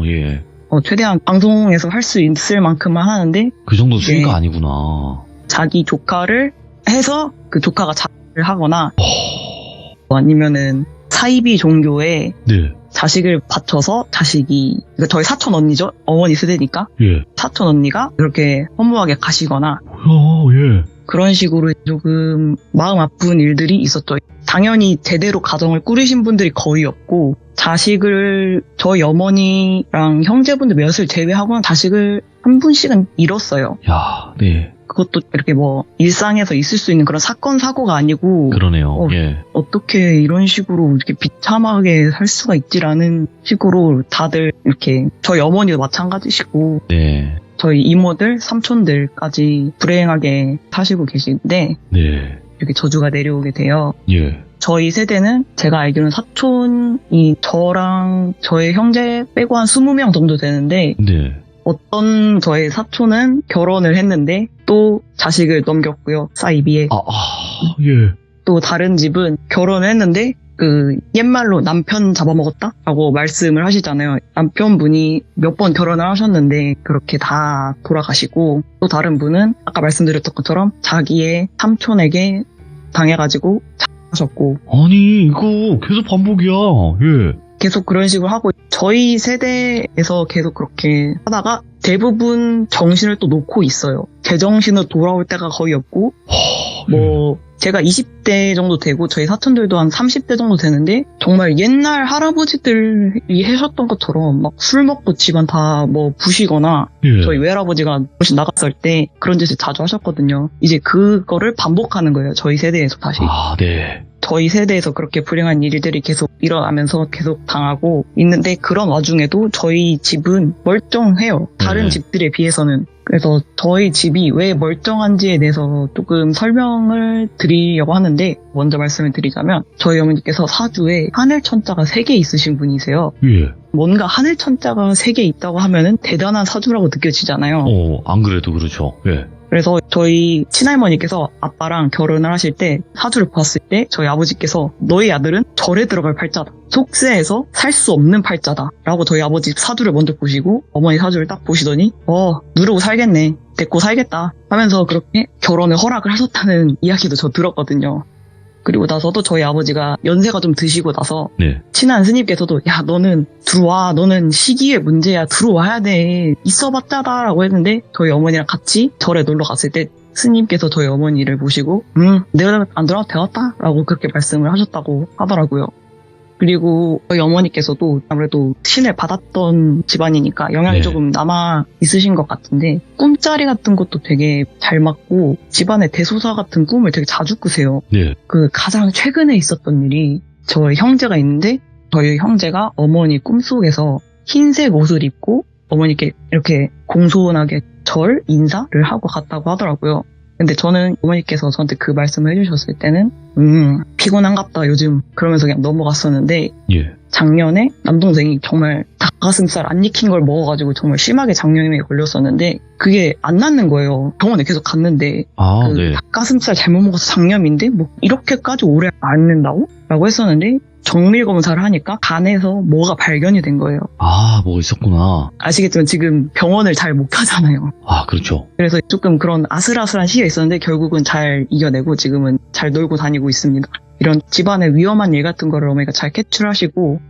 예. 최대한 방송에서 할 수 있을 만큼만 하는데 그 정도 수위가 네. 아니구나. 자기 조카를 해서 그 조카가 자살을 하거나 아니면은 사이비 종교에 네. 자식을 바쳐서 자식이 그러니까 저희 사촌 언니죠. 어머니 세대니까 예. 사촌 언니가 그렇게 허무하게 가시거나 예. 그런 식으로 조금 마음 아픈 일들이 있었죠. 당연히 제대로 가정을 꾸리신 분들이 거의 없고 자식을 저희 어머니랑 형제분들 몇을 제외하고는 자식을 한 분씩은 잃었어요. 야, 네. 그것도 이렇게 뭐 일상에서 있을 수 있는 그런 사건 사고가 아니고 그러네요. 예. 어떻게 이런 식으로 이렇게 비참하게 살 수가 있지라는 식으로 다들 이렇게 저희 어머니도 마찬가지시고 네. 저희 이모들, 삼촌들까지 불행하게 사시고 계신데 네. 이렇게 저주가 내려오게 돼요. 예. 저희 세대는 제가 알기로는 사촌이 저랑 저의 형제 빼고 한 20명 정도 되는데 네. 어떤 저의 사촌은 결혼을 했는데 또 자식을 넘겼고요. 사이비에. 예. 또 다른 집은 결혼을 했는데 그 옛말로 남편 잡아먹었다라고 말씀을 하시잖아요. 남편분이 몇 번 결혼을 하셨는데 그렇게 다 돌아가시고 또 다른 분은 아까 말씀드렸던 것처럼 자기의 삼촌에게 당해가지고 하셨고 아니, 이거 계속 반복이야. 예. 계속 그런 식으로 하고 저희 세대에서 계속 그렇게 하다가 대부분 정신을 또 놓고 있어요. 제정신으로 돌아올 때가 거의 없고 뭐 제가 20대 정도 되고 저희 사촌들도 한 30대 정도 되는데 정말 옛날 할아버지들이 하셨던 것처럼 막 술 먹고 집안 다 뭐 부시거나 예. 저희 외할아버지가 정신 나갔을 때 그런 짓을 자주 하셨거든요. 이제 그거를 반복하는 거예요. 저희 세대에서 다시. 네. 저희 세대에서 그렇게 불행한 일들이 계속 일어나면서 계속 당하고 있는데 그런 와중에도 저희 집은 멀쩡해요. 다른 네. 집들에 비해서는. 그래서 저희 집이 왜 멀쩡한지에 대해서 조금 설명을 드리려고 하는데 먼저 말씀을 드리자면 저희 어머니께서 사주에 하늘천자가 3개 있으신 분이세요. 예. 뭔가 하늘천자가 3개 있다고 하면은 대단한 사주라고 느껴지잖아요. 안 그래도 그렇죠. 예. 그래서 저희 친할머니께서 아빠랑 결혼을 하실 때 사주를 봤을 때 저희 아버지께서 너희 아들은 절에 들어갈 팔자다. 속세에서 살 수 없는 팔자다. 라고 저희 아버지 사주를 먼저 보시고 어머니 사주를 딱 보시더니 누르고 살겠네. 데리고 살겠다. 하면서 그렇게 결혼을 허락을 하셨다는 이야기도 저 들었거든요. 그리고 나서도 저희 아버지가 연세가 좀 드시고 나서 네. 친한 스님께서도 야 너는 들어와. 너는 시기의 문제야. 들어와야 돼. 있어봤자다 라고 했는데 저희 어머니랑 같이 절에 놀러 갔을 때 스님께서 저희 어머니를 보시고 내가 안 들어와도 되었다 라고 그렇게 말씀을 하셨다고 하더라고요. 그리고 저희 어머니께서도 아무래도 신을 받았던 집안이니까 영향이 네. 조금 남아 있으신 것 같은데 꿈자리 같은 것도 되게 잘 맞고 집안의 대소사 같은 꿈을 되게 자주 꾸세요. 네. 그 가장 최근에 있었던 일이 저희 형제가 있는데 저희 형제가 어머니 꿈속에서 흰색 옷을 입고 어머니께 이렇게 공손하게 절 인사를 하고 갔다고 하더라고요. 근데 저는 어머니께서 저한테 그 말씀을 해주셨을 때는 피곤한갑다 요즘 그러면서 그냥 넘어갔었는데 예. 작년에 남동생이 정말 닭가슴살 안 익힌 걸 먹어가지고 정말 심하게 장염에 걸렸었는데 그게 안 낫는 거예요. 병원에 계속 갔는데 네. 닭가슴살 잘못 먹어서 장염인데 뭐 이렇게까지 오래 앓는다고? 라고 했었는데 정밀 검사를 하니까 간에서 뭐가 발견이 된 거예요. 뭐가 있었구나. 아시겠지만 지금 병원을 잘 못 가잖아요. 그렇죠. 그래서 조금 그런 아슬아슬한 시기가 있었는데 결국은 잘 이겨내고 지금은 잘 놀고 다니고 있습니다. 이런 집안의 위험한 일 같은 거를 어머니가 잘 캐치하시고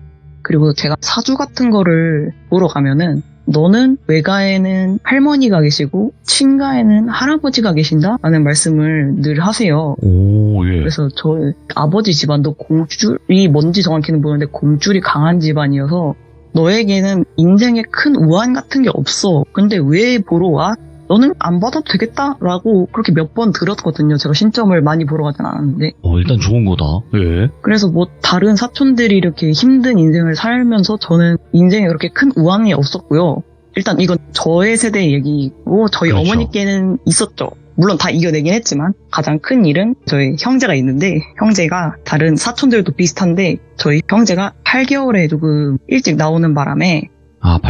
그리고 제가 사주 같은 거를 보러 가면은 너는 외가에는 할머니가 계시고 친가에는 할아버지가 계신다? 라는 말씀을 늘 하세요. 오, 예. 그래서 저희 아버지 집안도 공줄이 뭔지 정확히는 모르는데 공줄이 강한 집안이어서 너에게는 인생에 큰 우환 같은 게 없어. 근데 왜 보러 와? 너는 안 받아도 되겠다? 라고 그렇게 몇 번 들었거든요. 제가 신점을 많이 보러 가진 않았는데. 일단 좋은 거다. 예. 그래서 뭐 다른 사촌들이 이렇게 힘든 인생을 살면서 저는 인생에 그렇게 큰 우환이 없었고요. 일단 이건 저의 세대의 얘기고 저희 그렇죠. 어머니께는 있었죠. 물론 다 이겨내긴 했지만 가장 큰 일은 저희 형제가 있는데 형제가 다른 사촌들도 비슷한데 저희 형제가 8개월에 조금 일찍 나오는 바람에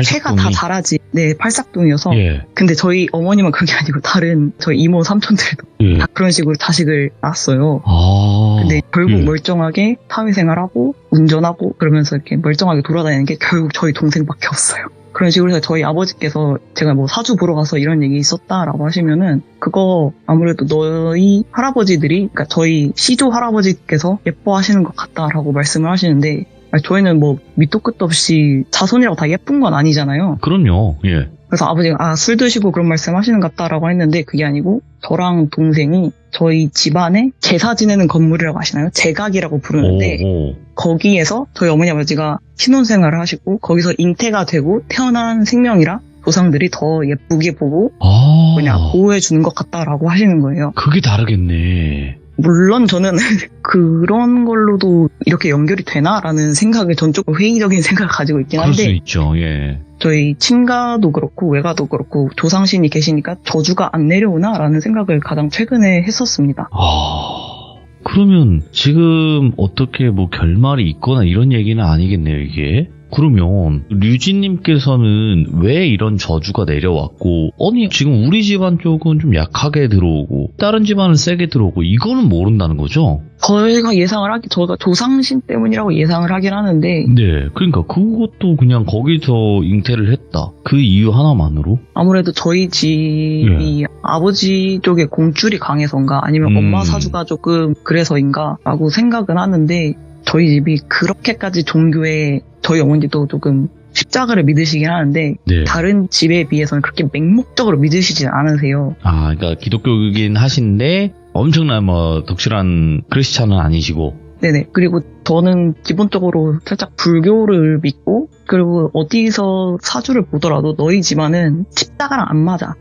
체가 다 자라지. 네, 팔싹둥이어서. 예. 근데 저희 어머님은 그게 아니고 다른 저희 이모 삼촌들도 예. 다 그런 식으로 자식을 낳았어요. 아. 근데 결국 예. 멀쩡하게 사회생활하고 운전하고 그러면서 이렇게 멀쩡하게 돌아다니는 게 결국 저희 동생밖에 없어요. 그런 식으로 해서 저희 아버지께서 제가 뭐 사주 보러 가서 이런 얘기 있었다라고 하시면은 그거 아무래도 너희 할아버지들이 그러니까 저희 시조 할아버지께서 예뻐하시는 것 같다라고 말씀을 하시는데 저희는 뭐 밑도 끝도 없이 자손이라고 다 예쁜 건 아니잖아요. 그럼요. 예. 그래서 아버지가 술 드시고 그런 말씀 하시는 것 같다라고 했는데 그게 아니고 저랑 동생이 저희 집안에 제사 지내는 건물이라고 하시나요? 제각이라고 부르는데 오. 거기에서 저희 어머니 아버지가 신혼생활을 하시고 거기서 잉태가 되고 태어난 생명이라 조상들이 더 예쁘게 보고 그냥 보호해 주는 것 같다라고 하시는 거예요. 그게 다르겠네. 물론 저는 그런 걸로도 이렇게 연결이 되나라는 생각을 전 조금 회의적인 생각을 가지고 있긴 그럴 수 한데 있죠. 예. 저희 친가도 그렇고 외가도 그렇고 조상신이 계시니까 저주가 안 내려오나라는 생각을 가장 최근에 했었습니다. 그러면 지금 어떻게 뭐 결말이 있거나 이런 얘기는 아니겠네요, 이게. 그러면 류진님께서는 왜 이런 저주가 내려왔고 아니 지금 우리 집안 쪽은 좀 약하게 들어오고 다른 집안은 세게 들어오고 이거는 모른다는 거죠? 저희가 조상신 때문이라고 예상을 하긴 하는데 네, 그러니까 그것도 그냥 거기서 잉태를 했다. 그 이유 하나만으로? 아무래도 저희 집이 아버지 쪽에 공줄이 강해서인가 아니면 엄마 사주가 조금 그래서인가 라고 생각은 하는데 저희 집이 그렇게까지 종교에 저희 어머니도 조금 십자가를 믿으시긴 하는데 네. 다른 집에 비해서는 그렇게 맹목적으로 믿으시진 않으세요. 그러니까 기독교이긴 하신데 엄청난 뭐 덕실한 크리스찬은 아니시고. 네네. 그리고 저는 기본적으로 살짝 불교를 믿고 그리고 어디서 사주를 보더라도 너희 집안은 십자가랑 안 맞아.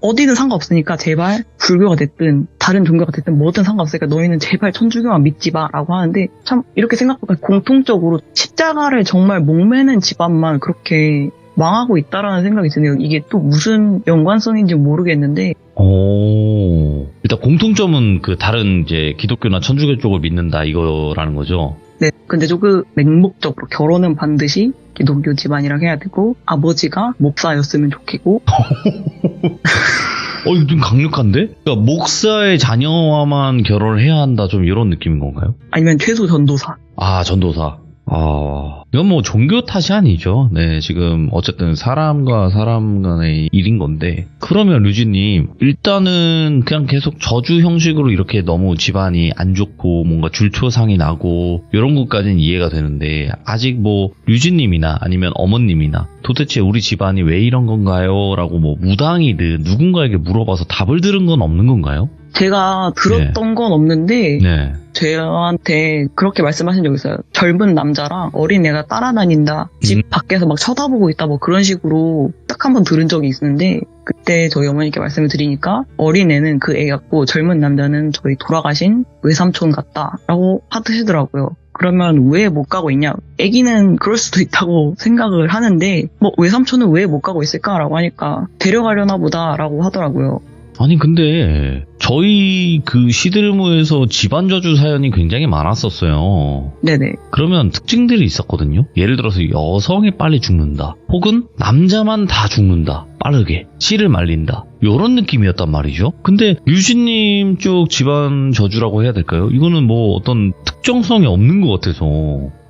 어디든 상관없으니까 제발 불교가 됐든 다른 종교가 됐든 뭐든 상관없으니까 너희는 제발 천주교만 믿지 마라고 하는데 참 이렇게 생각보다 공통적으로 십자가를 정말 목매는 집안만 그렇게 망하고 있다라는 생각이 드네요. 이게 또 무슨 연관성인지 모르겠는데 일단 공통점은 그 다른 이제 기독교나 천주교 쪽을 믿는다 이거라는 거죠. 네, 근데 조금 맹목적으로 결혼은 반드시 기독교 집안이랑 해야 되고 아버지가 목사였으면 좋겠고 이거 좀 강력한데? 그러니까 목사의 자녀와만 결혼을 해야 한다, 좀 이런 느낌인 건가요? 아니면 최소 전도사. 아, 전도사. 이건 뭐 종교 탓이 아니죠. 네, 지금 어쨌든 사람과 사람 간의 일인 건데. 그러면 류진님, 일단은 그냥 계속 저주 형식으로 이렇게 너무 집안이 안 좋고 뭔가 줄초상이 나고 이런 것까지는 이해가 되는데, 아직 뭐 류진님이나 아니면 어머님이나 도대체 우리 집안이 왜 이런 건가요? 라고 뭐 무당이든 누군가에게 물어봐서 답을 들은 건 없는 건가요? 제가 들었던 건 없는데 네. 저한테 그렇게 말씀하신 적 있어요. 젊은 남자랑 어린 애가 따라다닌다. 집 밖에서 막 쳐다보고 있다. 뭐 그런 식으로 딱 한 번 들은 적이 있는데, 그때 저희 어머니께 말씀을 드리니까 어린 애는 그 애 같고 젊은 남자는 저희 돌아가신 외삼촌 같다라고 하시더라고요. 그러면 왜 못 가고 있냐? 아기는 그럴 수도 있다고 생각을 하는데 뭐 외삼촌은 왜 못 가고 있을까라고 하니까 데려가려나 보다라고 하더라고요. 아니 근데 저희 그 시들무에서 집안 저주 사연이 굉장히 많았었어요. 네네. 그러면 특징들이 있었거든요. 예를 들어서 여성이 빨리 죽는다, 혹은 남자만 다 죽는다, 빠르게 씨를 말린다, 요런 느낌이었단 말이죠. 근데 유진님 쪽 집안 저주라고 해야 될까요? 이거는 뭐 어떤 특정성이 없는 것 같아서.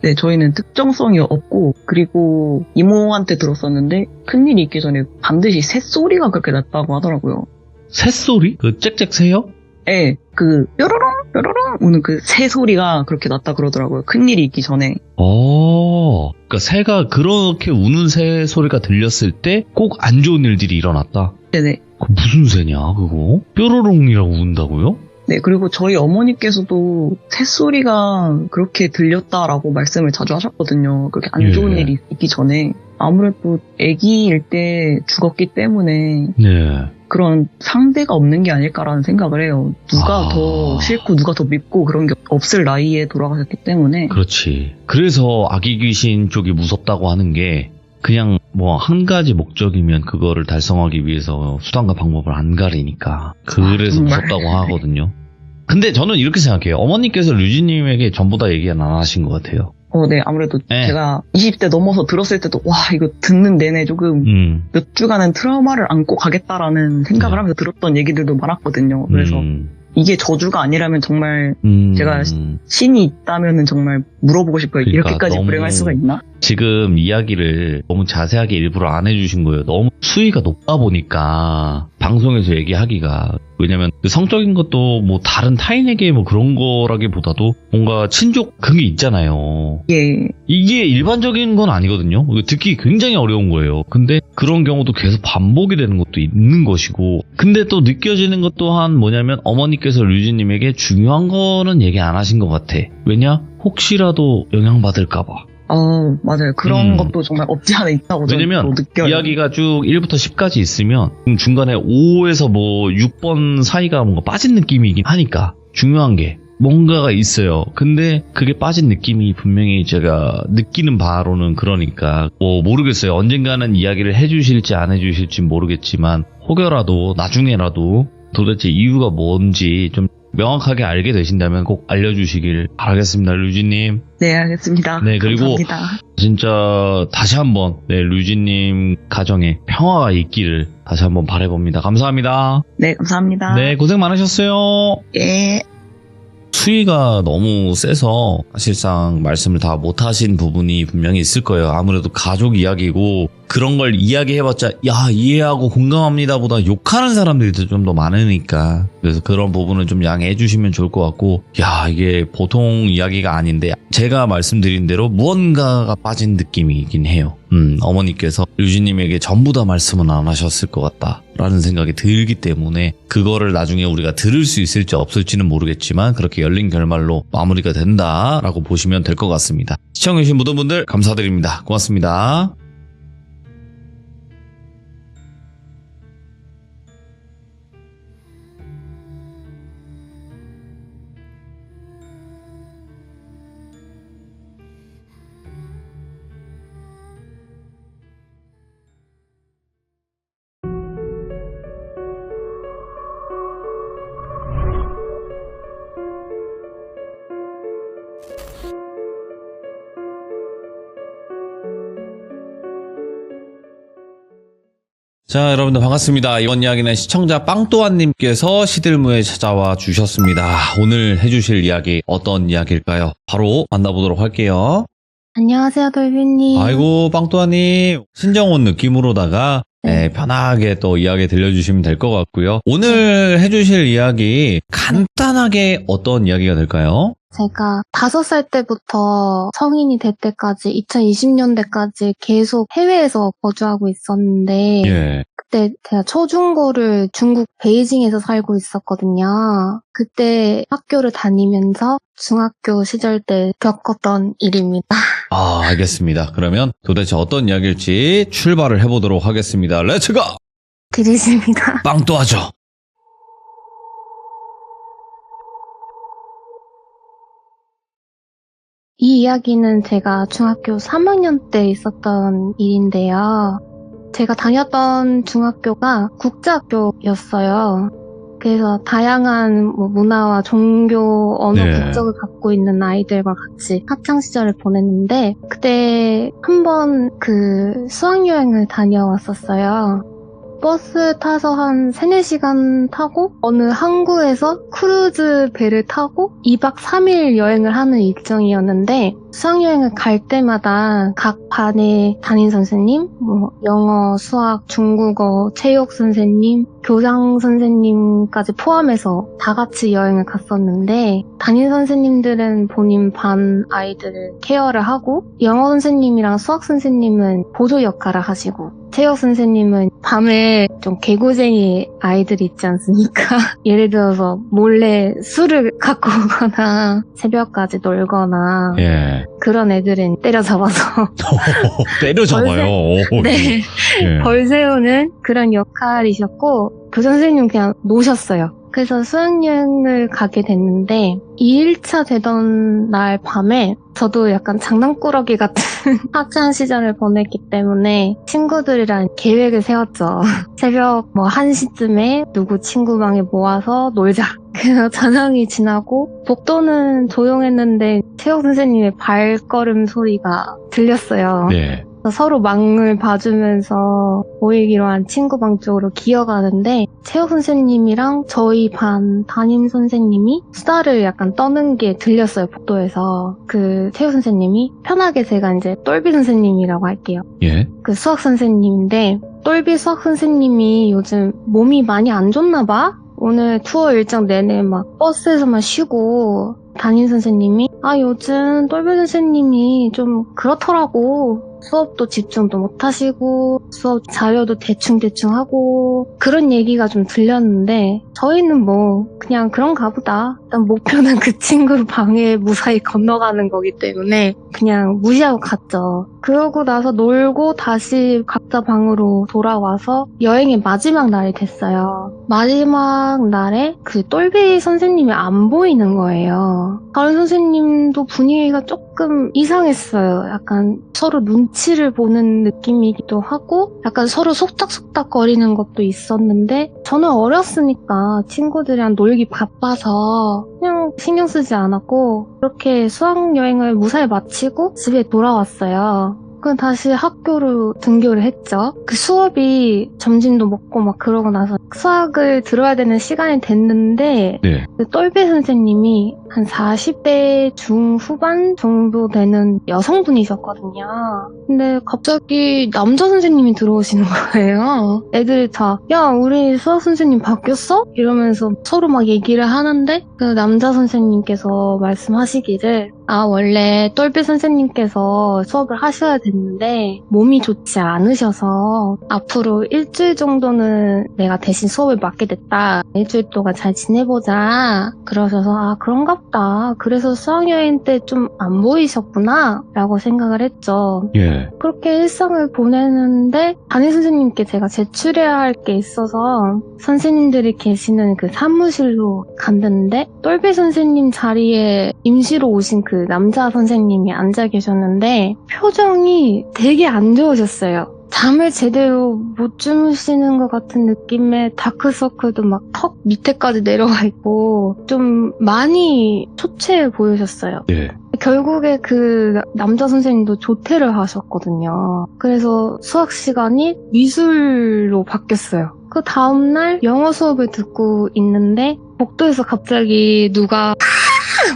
네, 저희는 특정성이 없고, 그리고 이모한테 들었었는데 큰일이 있기 전에 반드시 새소리가 그렇게 났다고 하더라고요. 새소리? 그 짹짹 새요? 네, 그 뾰로롱 뾰로롱 우는 그 새 소리가 그렇게 났다 그러더라고요. 큰일이 있기 전에. 그러니까 새가 그렇게 우는 새 소리가 들렸을 때 꼭 안 좋은 일들이 일어났다. 네네. 그 무슨 새냐 그거? 뾰로롱이라고 운다고요? 네, 그리고 저희 어머니께서도 새소리가 그렇게 들렸다라고 말씀을 자주 하셨거든요. 그렇게 안 좋은 일이 있기 전에. 아무래도 아기일 때 죽었기 때문에 네. 그런 상대가 없는 게 아닐까라는 생각을 해요. 누가 더 싫고 누가 더 밉고 그런 게 없을 나이에 돌아가셨기 때문에. 그렇지. 그래서 아기 귀신 쪽이 무섭다고 하는 게, 그냥 뭐 한 가지 목적이면 그거를 달성하기 위해서 수단과 방법을 안 가리니까 그래서 무섭다고 하거든요. 근데 저는 이렇게 생각해요. 어머니께서 류진님에게 전부 다 얘기 안 하신 것 같아요. 네, 아무래도 네. 제가 20대 넘어서 들었을 때도 와, 이거 듣는 내내 조금 몇 주간은 트라우마를 안고 가겠다라는 생각을 하면서 들었던 얘기들도 많았거든요. 그래서 이게 저주가 아니라면 정말 제가 신이 있다면은 정말 물어보고 싶어요. 그러니까 이렇게까지 불행할 수가 있나? 지금 이야기를 너무 자세하게 일부러 안 해주신 거예요. 너무 수위가 높다 보니까 방송에서 얘기하기가. 왜냐면 그 성적인 것도 뭐 다른 타인에게 뭐 그런 거라기보다도 뭔가 친족 그게 있잖아요. 예. 이게 일반적인 건 아니거든요. 듣기 굉장히 어려운 거예요. 근데 그런 경우도 계속 반복이 되는 것도 있는 것이고, 근데 또 느껴지는 것 또한 뭐냐면 어머니께서 류진님에게 중요한 거는 얘기 안 하신 것 같아. 왜냐? 혹시라도 영향받을까봐. 맞아요. 그런 것도 정말 없지 않아 있다고 왜냐면 느껴요. 이야기가 쭉 1부터 10까지 있으면 중간에 5에서 뭐 6번 사이가 뭔가 빠진 느낌이긴 하니까 중요한 게 뭔가가 있어요. 근데 그게 빠진 느낌이 분명히 제가 느끼는 바로는 그러니까 뭐 모르겠어요. 언젠가는 이야기를 해주실지 안 해주실지 모르겠지만 혹여라도 나중에라도 도대체 이유가 뭔지 좀 명확하게 알게 되신다면 꼭 알려주시길 바라겠습니다. 류진님. 네, 알겠습니다. 네, 그리고 감사합니다. 진짜 다시 한번 류진님 가정에 평화가 있기를 다시 한번 바라봅니다. 감사합니다. 네, 감사합니다. 네, 고생 많으셨어요. 예. 수위가 너무 세서 사실상 말씀을 다 못하신 부분이 분명히 있을 거예요. 아무래도 가족 이야기고 그런 걸 이야기해봤자 야 이해하고 공감합니다 보다 욕하는 사람들이 좀 더 많으니까, 그래서 그런 부분은 좀 양해해 주시면 좋을 것 같고, 야 이게 보통 이야기가 아닌데 제가 말씀드린 대로 무언가가 빠진 느낌이긴 해요. 어머니께서 류진님에게 전부 다 말씀은 안 하셨을 것 같다라는 생각이 들기 때문에 그거를 나중에 우리가 들을 수 있을지 없을지는 모르겠지만 그렇게 열린 결말로 마무리가 된다라고 보시면 될 것 같습니다. 시청해주신 모든 분들 감사드립니다. 고맙습니다. 자, 여러분들 반갑습니다. 이번 이야기는 시청자 빵또한님께서 시들무에 찾아와 주셨습니다. 오늘 해주실 이야기 어떤 이야기일까요? 바로 만나보도록 할게요. 안녕하세요, 돌비님. 아이고, 빵또한님. 신정온 느낌으로다가 편하게 또 이야기 들려주시면 될 것 같고요. 오늘 해주실 이야기 간단하게 어떤 이야기가 될까요? 제가 5살 때부터 성인이 될 때까지 2020년대까지 계속 해외에서 거주하고 있었는데 예. 그때 제가 초중고를 중국 베이징에서 살고 있었거든요. 그때 학교를 다니면서 중학교 시절 때 겪었던 일입니다. 아, 알겠습니다. 그러면 도대체 어떤 이야기일지 출발을 해보도록 하겠습니다. 렛츠고! 기리십니다. 빵또하죠. 이 이야기는 제가 중학교 3학년 때 있었던 일인데요. 제가 다녔던 중학교가 국제학교였어요. 그래서 다양한 문화와 종교, 언어, 네. 국적을 갖고 있는 아이들과 같이 학창시절을 보냈는데 그때 한번 수학여행을 다녀왔었어요. 버스 타서 한 3-4시간 타고 어느 항구에서 크루즈 배를 타고 2박 3일 여행을 하는 일정이었는데 수학여행을 갈 때마다 각 반의 담임 선생님, 영어, 수학, 중국어, 체육 선생님, 교장 선생님까지 포함해서 다 같이 여행을 갔었는데 담임 선생님들은 본인 반 아이들을 케어를 하고 영어 선생님이랑 수학 선생님은 보조 역할을 하시고 체육 선생님은 밤에 좀 개구쟁이 아이들이 있지 않습니까? 예를 들어서 몰래 술을 갖고 오거나 새벽까지 놀거나 예. 그런 애들은 때려잡아서 때려잡아요. 오, 네. 예. 벌 세우는 그런 역할이셨고 그 선생님 그냥 노셨어요. 그래서 수학여행을 가게 됐는데 2일차 되던 날 밤에 저도 약간 장난꾸러기 같은 학창 시절을 보냈기 때문에 친구들이랑 계획을 세웠죠. 새벽 1시쯤에 누구 친구 방에 모아서 놀자. 그래서 저녁이 지나고 복도는 조용했는데 체육 선생님의 발걸음 소리가 들렸어요. 네. 서로 망을 봐주면서 모이기로 한 친구 방 쪽으로 기어가는데 체육 선생님이랑 저희 반 담임 선생님이 수다를 약간 떠는 게 들렸어요, 복도에서. 그 체육 선생님이 편하게 제가 이제 똘비 선생님이라고 할게요. 예. 그 수학 선생님인데 똘비 수학 선생님이 요즘 몸이 많이 안 좋나 봐? 오늘 투어 일정 내내 막 버스에서만 쉬고 담임 선생님이 요즘 똘비 선생님이 좀 그렇더라고. 수업도 집중도 못하시고 수업 자료도 대충대충 하고 그런 얘기가 좀 들렸는데 저희는 그냥 그런가 보다. 일단 목표는 그 친구 방에 무사히 건너가는 거기 때문에 그냥 무시하고 갔죠. 그러고 나서 놀고 다시 각자 방으로 돌아와서 여행의 마지막 날이 됐어요. 마지막 날에 그 똘비 선생님이 안 보이는 거예요. 다른 선생님도 분위기가 조금 이상했어요. 약간 서로 눈치를 보는 느낌이기도 하고 약간 서로 속닥속닥 거리는 것도 있었는데 저는 어렸으니까 친구들이랑 놀기 바빠서 그냥 신경 쓰지 않았고 그렇게 수학여행을 무사히 마치고 집에 돌아왔어요. 그럼 다시 학교로 등교를 했죠. 그 수업이 점심도 먹고 막 그러고 나서 수학을 들어야 되는 시간이 됐는데 네. 그 똘비 선생님이 한 40대 중후반 정도 되는 여성분이셨거든요. 근데 갑자기 남자 선생님이 들어오시는 거예요. 애들이 다 야, 우리 수학 선생님 바뀌었어? 이러면서 서로 막 얘기를 하는데 그 남자 선생님께서 말씀하시기를 원래 똘비 선생님께서 수업을 하셔야 됐는데 몸이 좋지 않으셔서 앞으로 일주일 정도는 내가 대신 수업을 맡게 됐다. 일주일 동안 잘 지내보자. 그러셔서 그런가 보다. 그래서 수학여행 때 좀 안 보이셨구나 라고 생각을 했죠. 예. 그렇게 일상을 보내는데 담임 선생님께 제가 제출해야 할 게 있어서 선생님들이 계시는 그 사무실로 갔는데 똘비 선생님 자리에 임시로 오신 그 남자 선생님이 앉아 계셨는데 표정이 되게 안 좋으셨어요. 잠을 제대로 못 주무시는 것 같은 느낌의 다크서클도 막 턱 밑에까지 내려와 있고 좀 많이 초췌해 보이셨어요. 예. 결국에 그 남자 선생님도 조퇴를 하셨거든요. 그래서 수학 시간이 미술로 바뀌었어요. 그 다음날 영어 수업을 듣고 있는데 복도에서 갑자기 누가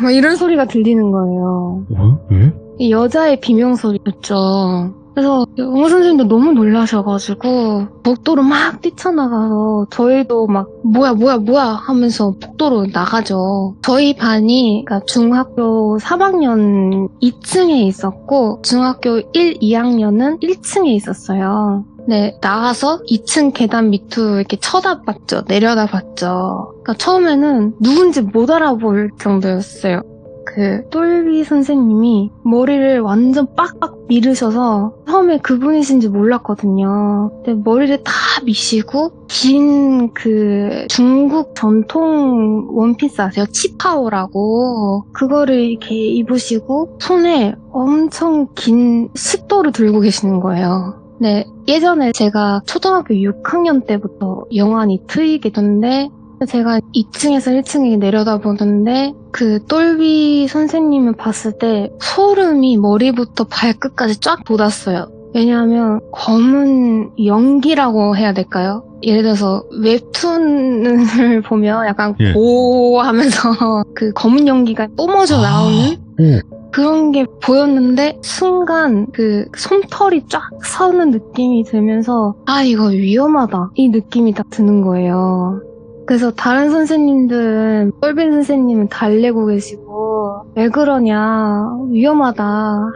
막 이런 소리가 들리는 거예요. 왜? 이 여자의 비명소리였죠. 그래서 영어 선생님도 너무 놀라셔가지고 복도로 막 뛰쳐나가서 저희도 막 뭐야 하면서 복도로 나가죠. 저희 반이 그러니까 중학교 3학년 2층에 있었고 중학교 1, 2학년은 1층에 있었어요. 네, 나가서 2층 계단 밑으로 이렇게 쳐다봤죠. 내려다봤죠. 그러니까 처음에는 누군지 못 알아볼 정도였어요. 그 똘비 선생님이 머리를 완전 빡빡 밀으셔서 처음에 그분이신지 몰랐거든요. 근데 머리를 다 미시고 긴 그 중국 전통 원피스 아세요? 치파오라고 그거를 이렇게 입으시고 손에 엄청 긴 식도를 들고 계시는 거예요. 네, 예전에 제가 초등학교 6학년 때부터 영안이 트이게 됐는데 제가 2층에서 1층에 내려다보는데 그 똘비 선생님을 봤을 때 소름이 머리부터 발끝까지 쫙 돋았어요. 왜냐하면 검은 연기라고 해야 될까요? 예를 들어서 웹툰을 보면 약간 예. 고 하면서 그 검은 연기가 뿜어져 나오는 그런 게 보였는데 순간 그 솜털이 쫙 서는 느낌이 들면서 아 이거 위험하다 이 느낌이 딱 드는 거예요. 그래서 다른 선생님들은 똘빈 선생님은 달래고 계시고 왜 그러냐 위험하다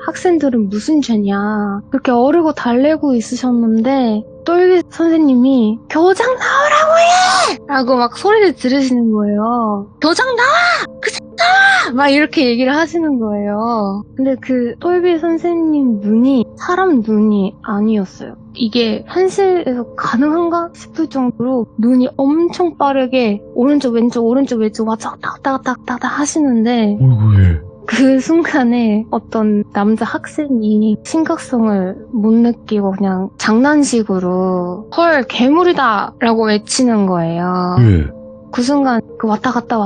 학생들은 무슨 죄냐 그렇게 어르고 달래고 있으셨는데 똘빈 선생님이 교장 나오라고 해! 라고 막 소리를 지르시는 거예요. 교장 나와! 그 나와! 막 이렇게 얘기를 하시는 거예요. 근데 그 똘비 선생님 눈이 사람 눈이 아니었어요. 이게 현실에서 가능한가 싶을 정도로 눈이 엄청 빠르게 오른쪽 왼쪽 왔다 갔다 하시는데 그 순간에 어떤 남자 학생이 심각성을 못 느끼고 그냥 장난식으로 헐 괴물이다 라고 외치는 거예요. 그 순간 그 왔다 갔다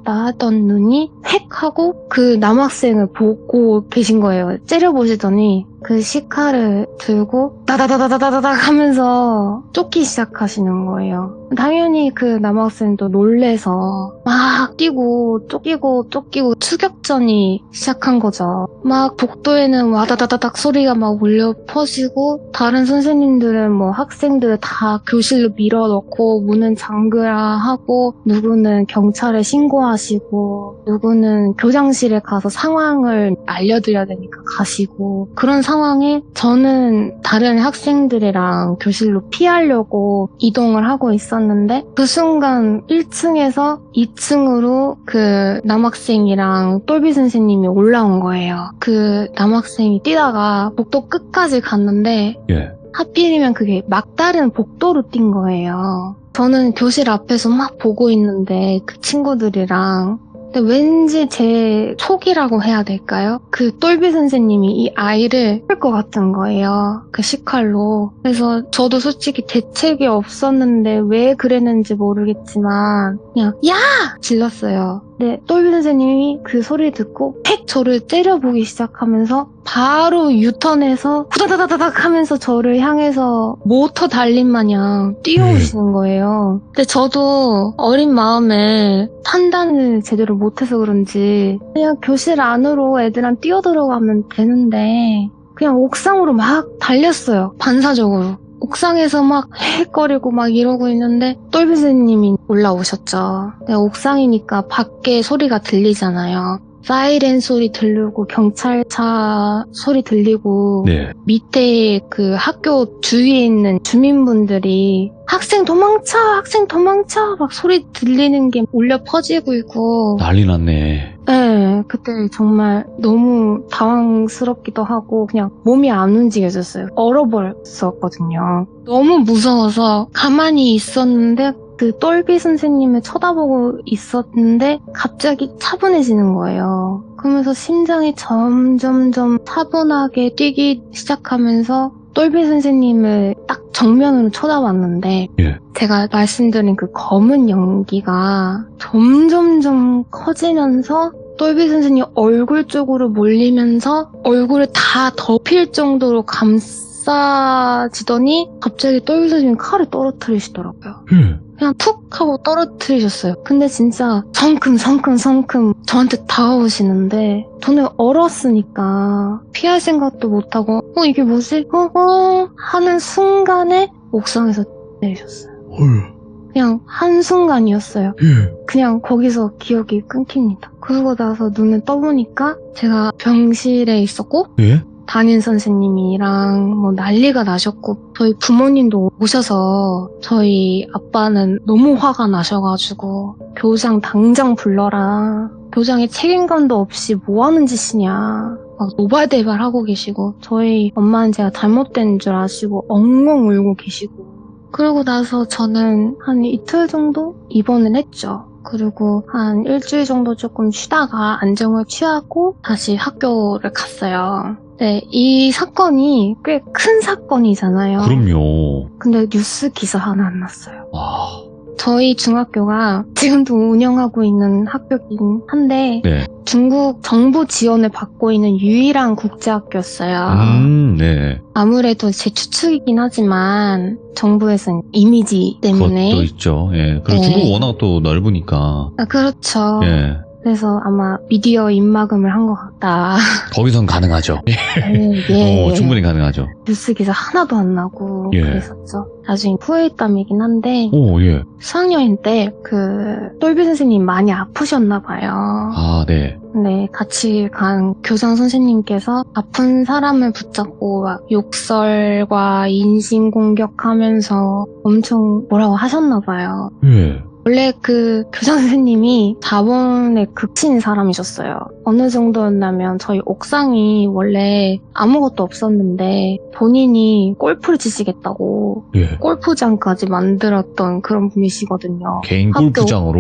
하던 눈이 획 하고 그 남학생을 보고 계신 거예요. 째려보시더니 그 시카를 들고 다다다다다다닥 하면서 쫓기 시작하시는 거예요. 당연히 그 남학생도 놀래서 막 뛰고 쫓기고 추격전이 시작한 거죠. 막 복도에는 와다다다닥 소리가 막 울려 퍼지고 다른 선생님들은 뭐 학생들을 다 교실로 밀어넣고 문은 잠그라 하고 누구는 경찰에 신고하시고 누구는 교장실에 가서 상황을 알려드려야 되니까 가시고 그런 상황에 저는 다른 학생들이랑 교실로 피하려고 이동을 하고 있었는데 그 순간 1층에서 2층으로 그 남학생이랑 똘비 선생님이 올라온 거예요. 그 남학생이 뛰다가 복도 끝까지 갔는데 하필이면 그게 막다른 복도로 뛴 거예요. 저는 교실 앞에서 막 보고 있는데 그 친구들이랑 근데 왠지 제 촉이라고 해야 될까요? 그 똘비 선생님이 이 아이를 할 것 같은 거예요. 그 식칼로. 그래서 저도 솔직히 대책이 없었는데 왜 그랬는지 모르겠지만 그냥 야! 질렀어요. 근데 똘비 선생님이 그 소리를 듣고 팩 저를 때려보기 시작하면서 바로 유턴해서 후다다다닥 하면서 저를 향해서 모터 달린 마냥 뛰어오시는 거예요. 근데 저도 어린 마음에 판단을 제대로 못해서 그런지 그냥 교실 안으로 애들랑 뛰어들어가면 되는데 그냥 옥상으로 막 달렸어요. 반사적으로. 옥상에서 막 헥거리고 막 이러고 있는데 똘비 선생님이 올라오셨죠. 근데 옥상이니까 밖에 소리가 들리잖아요. 사이렌 소리 들리고 경찰차 소리 들리고 밑에 그 학교 주위에 있는 주민분들이 학생 도망쳐 막 소리 들리는 게 울려 퍼지고 있고 난리 났네. 네, 그때 정말 너무 당황스럽기도 하고 그냥 몸이 안 움직여졌어요. 얼어버렸었거든요. 너무 무서워서 가만히 있었는데 그 똘비 선생님을 쳐다보고 있었는데 갑자기 차분해지는 거예요. 그러면서 심장이 점점점 차분하게 뛰기 시작하면서 똘비 선생님을 딱 정면으로 쳐다봤는데 제가 말씀드린 그 검은 연기가 점점점 커지면서 똘비 선생님 얼굴 쪽으로 몰리면서 얼굴을 다 덮일 정도로 감싸지더니 갑자기 똘비 선생님이 칼을 떨어뜨리시더라고요. 그냥 툭 하고 떨어뜨리셨어요. 근데 진짜 성큼 저한테 다가오시는데 저는 얼었으니까 피할 생각도 못하고 이게 뭐지? 하는 순간에 옥상에서 내리셨어요. 그냥 한순간이었어요. 그냥 거기서 기억이 끊깁니다. 그러고 나서 눈을 떠보니까 제가 병실에 있었고 예? 담임 선생님이랑 뭐 난리가 나셨고 저희 부모님도 오셔서 저희 아빠는 너무 화가 나셔가지고 교장 당장 불러라. 교장에 책임감도 없이 뭐 하는 짓이냐. 막 노발대발하고 계시고 저희 엄마는 제가 잘못된 줄 아시고 엉엉 울고 계시고 그러고 나서 저는 한 이틀 정도 입원을 했죠. 그리고 한 일주일 정도 조금 쉬다가 안정을 취하고 다시 학교를 갔어요. 네, 이 사건이 꽤 큰 사건이잖아요. 그럼요. 근데 뉴스 기사 하나 안 났어요. 와. 저희 중학교가 지금도 운영하고 있는 학교긴 한데 네. 중국 정부 지원을 받고 있는 유일한 국제학교였어요. 네. 아무래도 제 추측이긴 하지만 정부에서는 이미지 때문에 그것도 있죠. 예. 그리고 네. 중국 워낙 또 넓으니까. 그렇죠. 예. 그래서 아마 미디어 입막음을 한 것 같다. 거기선 가능하죠. 예. 충분히 가능하죠. 뉴스 기사 하나도 안 나고 예. 그랬었죠. 나중에 후회했담이긴 한데 오, 예. 수학여행 때 똘비 선생님 많이 아프셨나 봐요. 아, 네. 근데 같이 간 교장 선생님께서 아픈 사람을 붙잡고 막 욕설과 인신공격하면서 엄청 뭐라고 하셨나 봐요. 예. 원래 교장 선생님이 자본에 극친 사람이셨어요. 어느 정도였냐면 저희 옥상이 원래 아무것도 없었는데 본인이 골프를 치시겠다고 예. 골프장까지 만들었던 그런 분이시거든요. 개인 학교- 골프장으로.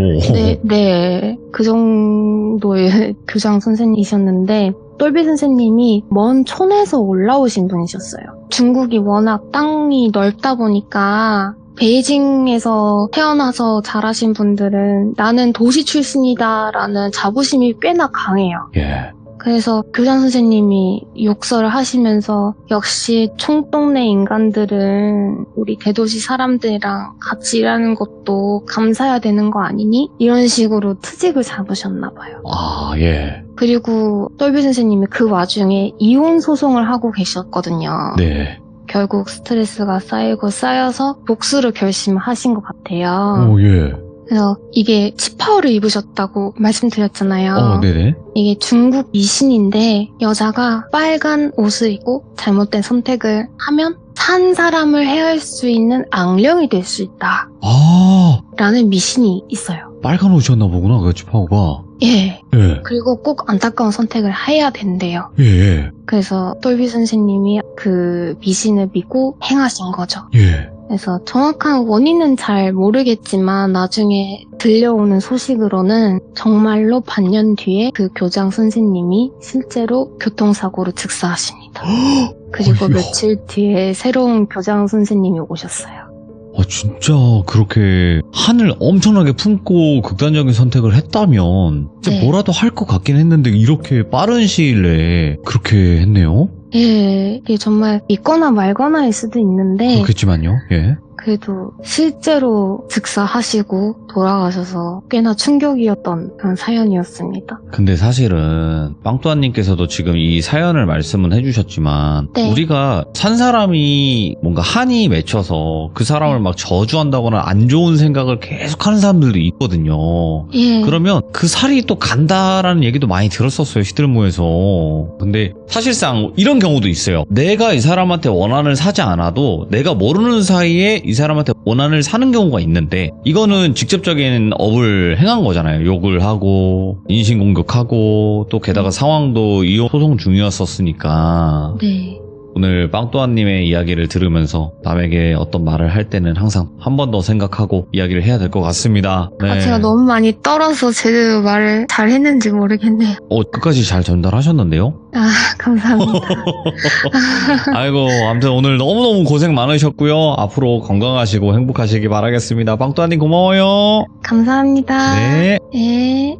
네. 그 정도의 교장 선생님이셨는데 똘비 선생님이 먼 촌에서 올라오신 분이셨어요. 중국이 워낙 땅이 넓다 보니까 베이징에서 태어나서 자라신 분들은 나는 도시 출신이다라는 자부심이 꽤나 강해요. 예. 그래서 교장 선생님이 욕설을 하시면서 역시 총동네 인간들은 우리 대도시 사람들이랑 같이 일하는 것도 감사해야 되는 거 아니니? 이런 식으로 트집을 잡으셨나 봐요. 아, 예. 그리고 똘비 선생님이 그 와중에 이혼 소송을 하고 계셨거든요. 네. 결국 스트레스가 쌓여서 복수를 결심하신 것 같아요. 오, 예. 그래서 이게 치파오를 입으셨다고 말씀드렸잖아요. 네네. 이게 중국 미신인데 여자가 빨간 옷을 입고 잘못된 선택을 하면 산 사람을 해할 수 있는 악령이 될 수 있다 아, 라는 미신이 있어요. 빨간 옷이었나 보구나, 그 치파오가. 예. 예. 그리고 꼭 안타까운 선택을 해야 된대요. 예, 그래서 똘비 선생님이 그 미신을 믿고 행하신 거죠. 예. 그래서 정확한 원인은 잘 모르겠지만 나중에 들려오는 소식으로는 정말로 반년 뒤에 그 교장 선생님이 실제로 교통사고로 즉사하십니다. 그리고 어이야. 며칠 뒤에 새로운 교장 선생님이 오셨어요. 진짜 그렇게 한을 엄청나게 품고 극단적인 선택을 했다면 진짜 네. 뭐라도 할 것 같긴 했는데 이렇게 빠른 시일 내에 그렇게 했네요? 예, 이게 정말 믿거나 말거나일 수도 있는데 그렇겠지만요. 예. 그래도 실제로 즉사하시고 돌아가셔서 꽤나 충격이었던 그런 사연이었습니다. 근데 사실은 빵또한님께서도 지금 이 사연을 말씀은 해주셨지만 네. 우리가 산 사람이 뭔가 한이 맺혀서 그 사람을 막 저주한다거나 안 좋은 생각을 계속하는 사람들도 있거든요. 예. 그러면 그 살이 또 간다라는 얘기도 많이 들었었어요, 시들모에서. 근데 사실상 이런 경우도 있어요. 내가 이 사람한테 원한을 사지 않아도 내가 모르는 사이에 이 사람한테 원한을 사는 경우가 있는데 이거는 직접적인 업을 행한 거잖아요. 욕을 하고 인신공격하고 또 게다가 상황도 이혼 소송 중이었었으니까 네. 오늘 빵또한님의 이야기를 들으면서 남에게 어떤 말을 할 때는 항상 한 번 더 생각하고 이야기를 해야 될 것 같습니다. 네. 제가 너무 많이 떨어서 제대로 말을 잘 했는지 모르겠네요. 끝까지 잘 전달하셨는데요? 감사합니다. 아이고, 아무튼 오늘 너무너무 고생 많으셨고요. 앞으로 건강하시고 행복하시기 바라겠습니다. 빵또한님 고마워요. 감사합니다. 네. 네.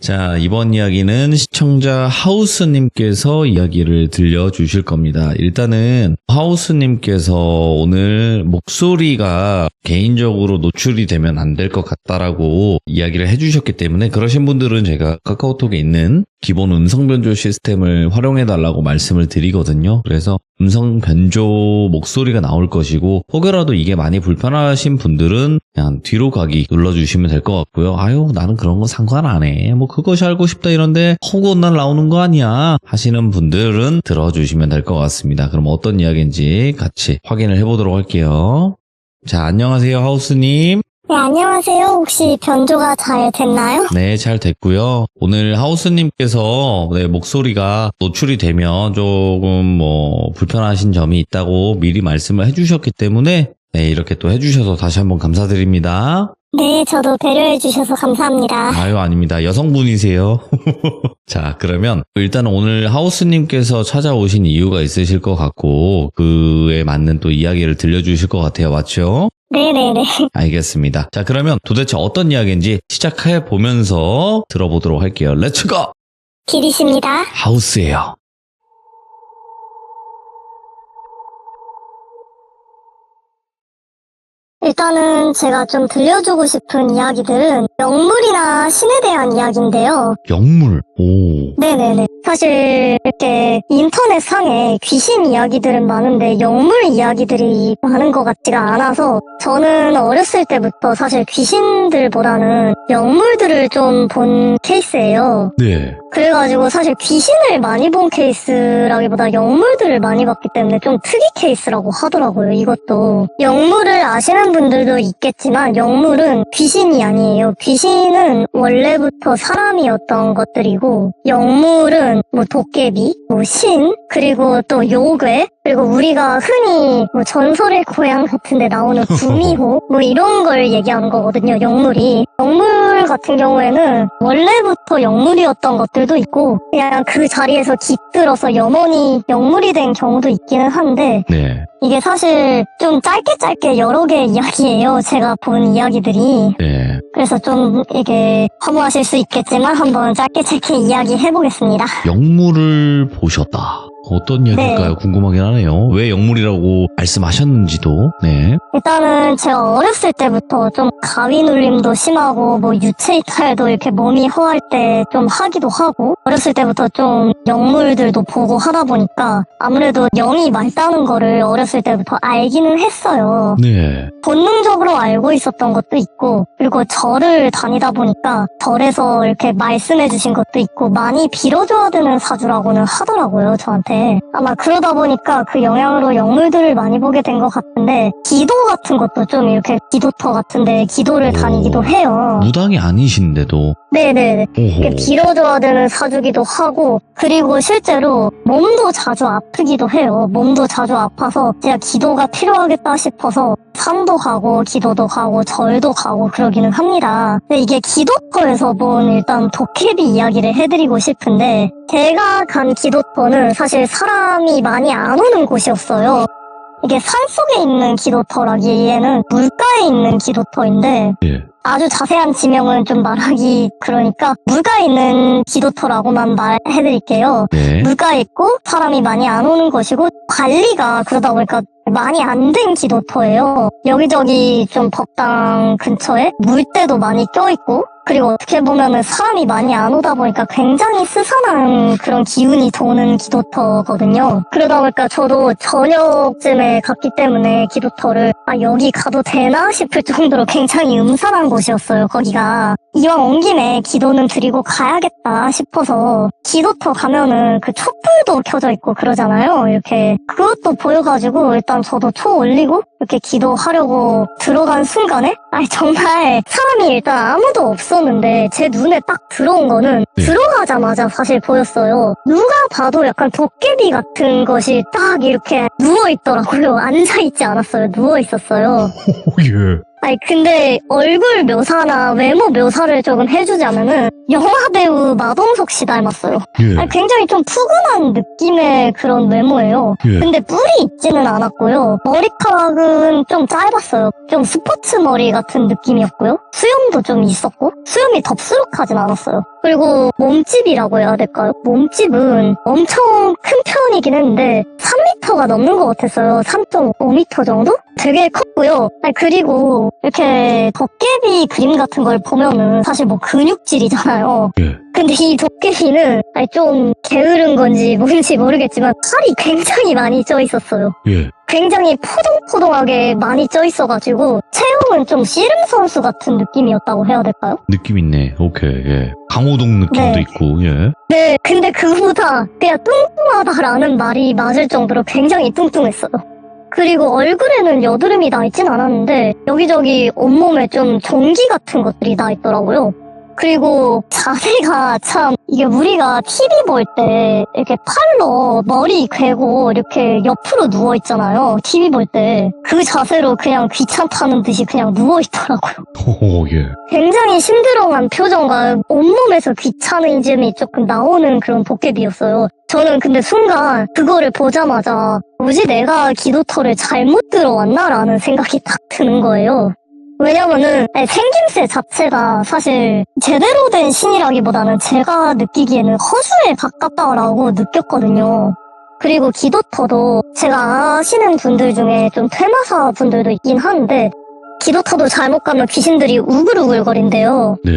자, 이번 이야기는 시청자 하우스님께서 이야기를 들려주실 겁니다. 일단은 하우스님께서 오늘 목소리가 개인적으로 노출이 되면 안 될 것 같다라고 이야기를 해주셨기 때문에 그러신 분들은 제가 카카오톡에 있는 기본 음성 변조 시스템을 활용해달라고 말씀을 드리거든요. 그래서 음성 변조 목소리가 나올 것이고 혹여라도 이게 많이 불편하신 분들은 그냥 뒤로 가기 눌러주시면 될 것 같고요. 아유 나는 그런 거 상관 안 해. 뭐 그것이 알고 싶다 이런데 허구날 나오는 거 아니야 하시는 분들은 들어주시면 될 것 같습니다. 그럼 어떤 이야기인지 같이 확인을 해보도록 할게요. 자, 안녕하세요 하우스님. 네, 안녕하세요. 혹시 변조가 잘 됐나요? 네, 잘 됐고요. 오늘 하우스님께서 목소리가 노출이 되면 조금 불편하신 점이 있다고 미리 말씀을 해주셨기 때문에 네, 이렇게 또 해주셔서 다시 한번 감사드립니다. 네, 저도 배려해 주셔서 감사합니다. 아유, 아닙니다. 여성분이세요. 자, 그러면 일단 오늘 하우스님께서 찾아오신 이유가 있으실 것 같고 그에 맞는 또 이야기를 들려주실 것 같아요. 맞죠? 네네네. 알겠습니다. 자, 그러면 도대체 어떤 이야기인지 시작해 보면서 들어보도록 할게요. 렛츠고! 길이십니다. 하우스예요. 일단은 제가 좀 들려주고 싶은 이야기들은 영물이나 신에 대한 이야기인데요. 영물. 오. 네네네. 사실 이렇게 인터넷상에 귀신 이야기들은 많은데 영물 이야기들이 많은 것 같지가 않아서 저는 어렸을 때부터 사실 귀신들보다는 영물들을 좀 본 케이스예요. 네. 그래가지고 사실 귀신을 많이 본 케이스라기보다 영물들을 많이 봤기 때문에 좀 특이 케이스라고 하더라고요, 이것도. 영물을 아시는 분들도 있겠지만 영물은 귀신이 아니에요. 귀신은 원래부터 사람이었던 것들이고 영물은 뭐 도깨비, 뭐 신, 그리고 또 요괴, 그리고 우리가 흔히 뭐 전설의 고향 같은 데 나오는 구미호 뭐 이런 걸 얘기하는 거거든요, 영물이. 영물 같은 경우에는 원래부터 영물이었던 것들도 있고 그냥 그 자리에서 깃들어서 영원히 영물이 된 경우도 있기는 한데 네. 이게 사실 좀 짧게 여러 개의 이야기예요. 제가 본 이야기들이. 네. 그래서 좀 이게 허무하실 수 있겠지만 한번 짧게 이야기 해보겠습니다. 영물을 보셨다. 어떤 이야기일까요? 네. 궁금하긴 하네요. 왜 영물이라고 말씀하셨는지도. 네. 일단은 제가 어렸을 때부터 좀 가위 눌림도 심하고 뭐 유체이탈도 이렇게 몸이 허할 때 좀 하기도 하고 어렸을 때부터 좀 영물들도 보고 하다 보니까 아무래도 영이 맑다는 거를 어렸을 때부터 알기는 했어요. 네. 본능적으로 알고 있었던 것도 있고 그리고 절을 다니다 보니까 절에서 이렇게 말씀해 주신 것도 있고 많이 빌어줘야 되는 사주라고는 하더라고요, 저한테. 아마 그러다 보니까 그 영향으로 영물들을 많이 보게 된 것 같은데 기도 같은 것도 좀 이렇게 기도터 같은데 기도를 다니기도 해요. 무당이 아니신데도. 네네네. 오호. 빌어줘야 되는 사주기도 하고 그리고 실제로 몸도 자주 아프기도 해요. 몸도 자주 아파서 제가 기도가 필요하겠다 싶어서 산도 가고 기도도 가고 절도 가고 그러기는 합니다. 근데 이게 기도터에서 본 일단 도깨비 이야기를 해드리고 싶은데 제가 간 기도터는 사실 사람이 많이 안 오는 곳이었어요. 이게 산속에 있는 기도터라기에는 물가에 있는 기도터인데 예. 아주 자세한 지명은 좀 말하기 그러니까 물가에 있는 기도터라고만 말해드릴게요. 네. 물가에 있고 사람이 많이 안 오는 것이고 관리가 그러다 보니까 많이 안 된 기도터예요. 여기저기 좀 법당 근처에 물때도 많이 껴있고 그리고 어떻게 보면은 사람이 많이 안 오다 보니까 굉장히 스산한 그런 기운이 도는 기도터거든요. 그러다 보니까 저도 저녁쯤에 갔기 때문에 기도터를 여기 가도 되나 싶을 정도로 굉장히 음산한 곳이었어요, 거기가. 이왕 온 김에 기도는 드리고 가야겠다 싶어서 기도터 가면은 그 촛불도 켜져 있고 그러잖아요. 이렇게 그것도 보여가지고 일단 저도 초 올리고 이렇게 기도하려고 들어간 순간에 정말 사람이 일단 아무도 없었는데 제 눈에 딱 들어온 거는 들어가자마자 사실 보였어요. 누가 봐도 약간 도깨비 같은 것이 딱 이렇게 누워있더라고요. 앉아있지 않았어요. 누워있었어요. 예. 아니 근데 얼굴 묘사나 외모 묘사를 조금 해주자면은 영화배우 마동석 씨 닮았어요. 예. 아니, 굉장히 좀 푸근한 느낌의 그런 외모예요. 예. 근데 뿔이 있지는 않았고요. 머리카락은 좀 짧았어요. 좀 스포츠 머리 같은 느낌이었고요. 수염도 좀 있었고 수염이 덥수룩하진 않았어요. 그리고 몸집이라고 해야 될까요? 몸집은 엄청 큰 편이긴 했는데 3m가 넘는 것 같았어요. 3.5m 정도? 되게 컸고요. 아니, 그리고 이렇게 도깨비 그림 같은 걸 보면은 사실 뭐 근육질이잖아요. 예. 근데 이 도깨비는 아니, 좀 게으른 건지 뭔지 모르겠지만 살이 굉장히 많이 쪄 있었어요. 예. 굉장히 포동포동하게 많이 쪄 있어가지고 체형은 좀 씨름 선수 같은 느낌이었다고 해야 될까요? 느낌 있네. 오케이. 예. 강호동 느낌도 네. 있고. 예. 네, 근데 그보다 그냥 뚱뚱하다라는 말이 맞을 정도로 굉장히 뚱뚱했어요. 그리고 얼굴에는 여드름이 나 있진 않았는데 여기저기 온몸에 좀 종기 같은 것들이 나 있더라고요. 그리고 자세가 참 이게 우리가 TV 볼 때 이렇게 팔로 머리 괴고 이렇게 옆으로 누워 있잖아요. TV 볼 때 그 자세로 그냥 귀찮다는 듯이 그냥 누워 있더라고요. 오, 예. 굉장히 심드렁한 표정과 온몸에서 귀차니즘이 조금 나오는 그런 도깨비였어요. 저는 근데 순간 그거를 보자마자 뭐지 내가 기도터를 잘못 들어왔나라는 생각이 딱 드는 거예요. 왜냐면은 생김새 자체가 사실 제대로 된 신이라기보다는 제가 느끼기에는 허수에 가깝다라고 느꼈거든요. 그리고 기도터도 제가 아시는 분들 중에 좀 퇴마사 분들도 있긴 한데 기도터도 잘못 가면 귀신들이 우글우글거린대요. 네.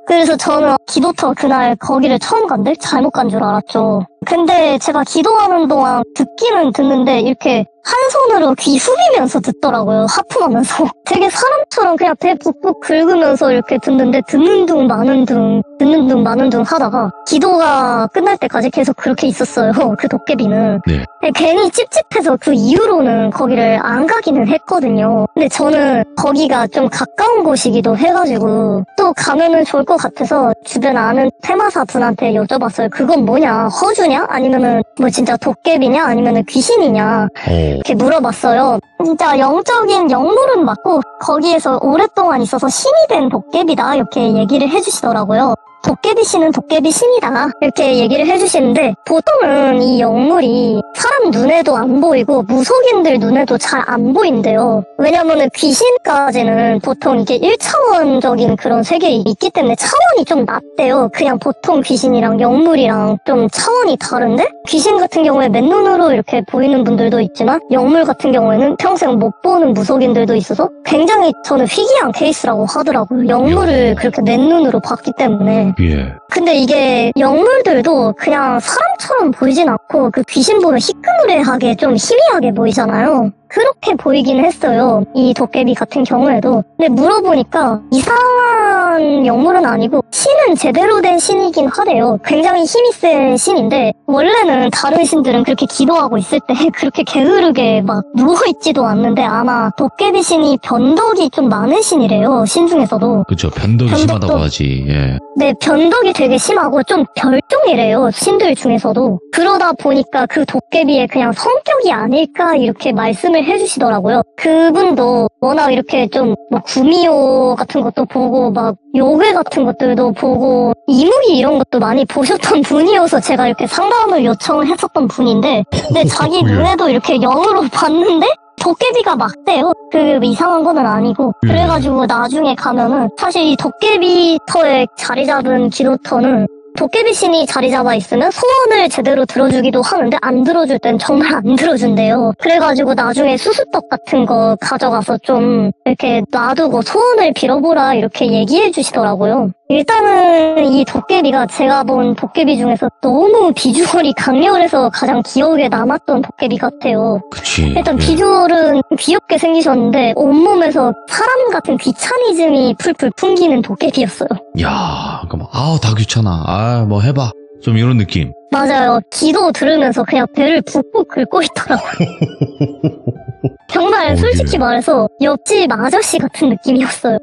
그래서 저는 기도터 그날 거기를 처음 간데 잘못 간 줄 알았죠. 근데 제가 기도하는 동안 듣기는 듣는데 이렇게 한 손으로 귀 후비면서 듣더라고요. 하품하면서. 되게 사람처럼 그냥 배 푹푹 긁으면서 이렇게 듣는데 듣는 둥 마는 둥 듣는 둥 마는 둥 하다가 기도가 끝날 때까지 계속 그렇게 있었어요. 그 도깨비는. 네. 괜히 찝찝해서 그 이후로는 거기를 안 가기는 했거든요. 근데 저는 거기가 좀 가까운 곳이기도 해가지고 또 가면은 좋을 것 같아서 주변 아는 퇴마사 분한테 여쭤봤어요. 그건 뭐냐? 허주냐? 아니면은 뭐 진짜 도깨비냐? 아니면은 귀신이냐? 이렇게 물어봤어요. 진짜 영적인 영물은 맞고 거기에서 오랫동안 있어서 신이 된 도깨비다 이렇게 얘기를 해주시더라고요. 도깨비 씨는 도깨비 신이다 이렇게 얘기를 해주시는데 보통은 이 영물이 사람 눈에도 안 보이고 무속인들 눈에도 잘 안 보인대요. 왜냐면은 귀신까지는 보통 이게 1차원적인 그런 세계에 있기 때문에 차원이 좀 낮대요. 그냥 보통 귀신이랑 영물이랑 좀 차원이 다른데 귀신 같은 경우에 맨눈으로 이렇게 보이는 분들도 있지만 영물 같은 경우에는 평생 못 보는 무속인들도 있어서 굉장히 저는 희귀한 케이스라고 하더라고요. 영물을 그렇게 맨눈으로 봤기 때문에. 예. 근데 이게 영물들도 그냥 사람처럼 보이진 않고 그 귀신 보면 희끄무레하게 좀 희미하게 보이잖아요. 그렇게 보이긴 했어요. 이 도깨비 같은 경우에도. 근데 물어보니까 이상한 영물은 아니고 신은 제대로 된 신이긴 하대요. 굉장히 힘이 센 신인데 원래는 다른 신들은 그렇게 기도하고 있을 때 그렇게 게으르게 막 누워있지도 않는데 아마 도깨비 신이 변덕이 좀 많은 신이래요. 신 중에서도. 그쵸. 변덕이 변덕도- 심하다고 하지. 예. 네, 변덕이 되게 심하고 좀 별종이래요. 신들 중에서도. 그러다 보니까 그 도깨비의 그냥 성격이 아닐까 이렇게 말씀을 해주시더라고요. 그분도 워낙 이렇게 좀 뭐 구미호 같은 것도 보고 막 요괴 같은 것들도 보고 이무기 이런 것도 많이 보셨던 분이어서 제가 이렇게 상담을 요청을 했었던 분인데 근데 자기 눈에도 이렇게 영으로 봤는데 도깨비가 맞대요. 그 이상한 거는 아니고. 그래가지고 나중에 가면은 사실 이 도깨비 터에 자리 잡은 기도터는 도깨비 신이 자리 잡아 있으면 소원을 제대로 들어주기도 하는데 안 들어줄 땐 정말 안 들어준대요. 그래가지고 나중에 수수떡 같은 거 가져가서 좀 이렇게 놔두고 소원을 빌어보라 이렇게 얘기해 주시더라고요. 일단은 이 도깨비가 제가 본 도깨비 중에서 너무 비주얼이 강렬해서 가장 기억에 남았던 도깨비 같아요. 그치. 일단 예. 비주얼은 귀엽게 생기셨는데 온몸에서 사람 같은 귀차니즘이 풀풀 풍기는 도깨비였어요. 야, 그럼 아우 다 귀찮아. 아, 뭐 해봐. 좀 이런 느낌. 맞아요. 기도 들으면서 그냥 배를 푹푹 긁고 있더라고요. 정말 솔직히 말해서 옆집 아저씨 같은 느낌이었어요.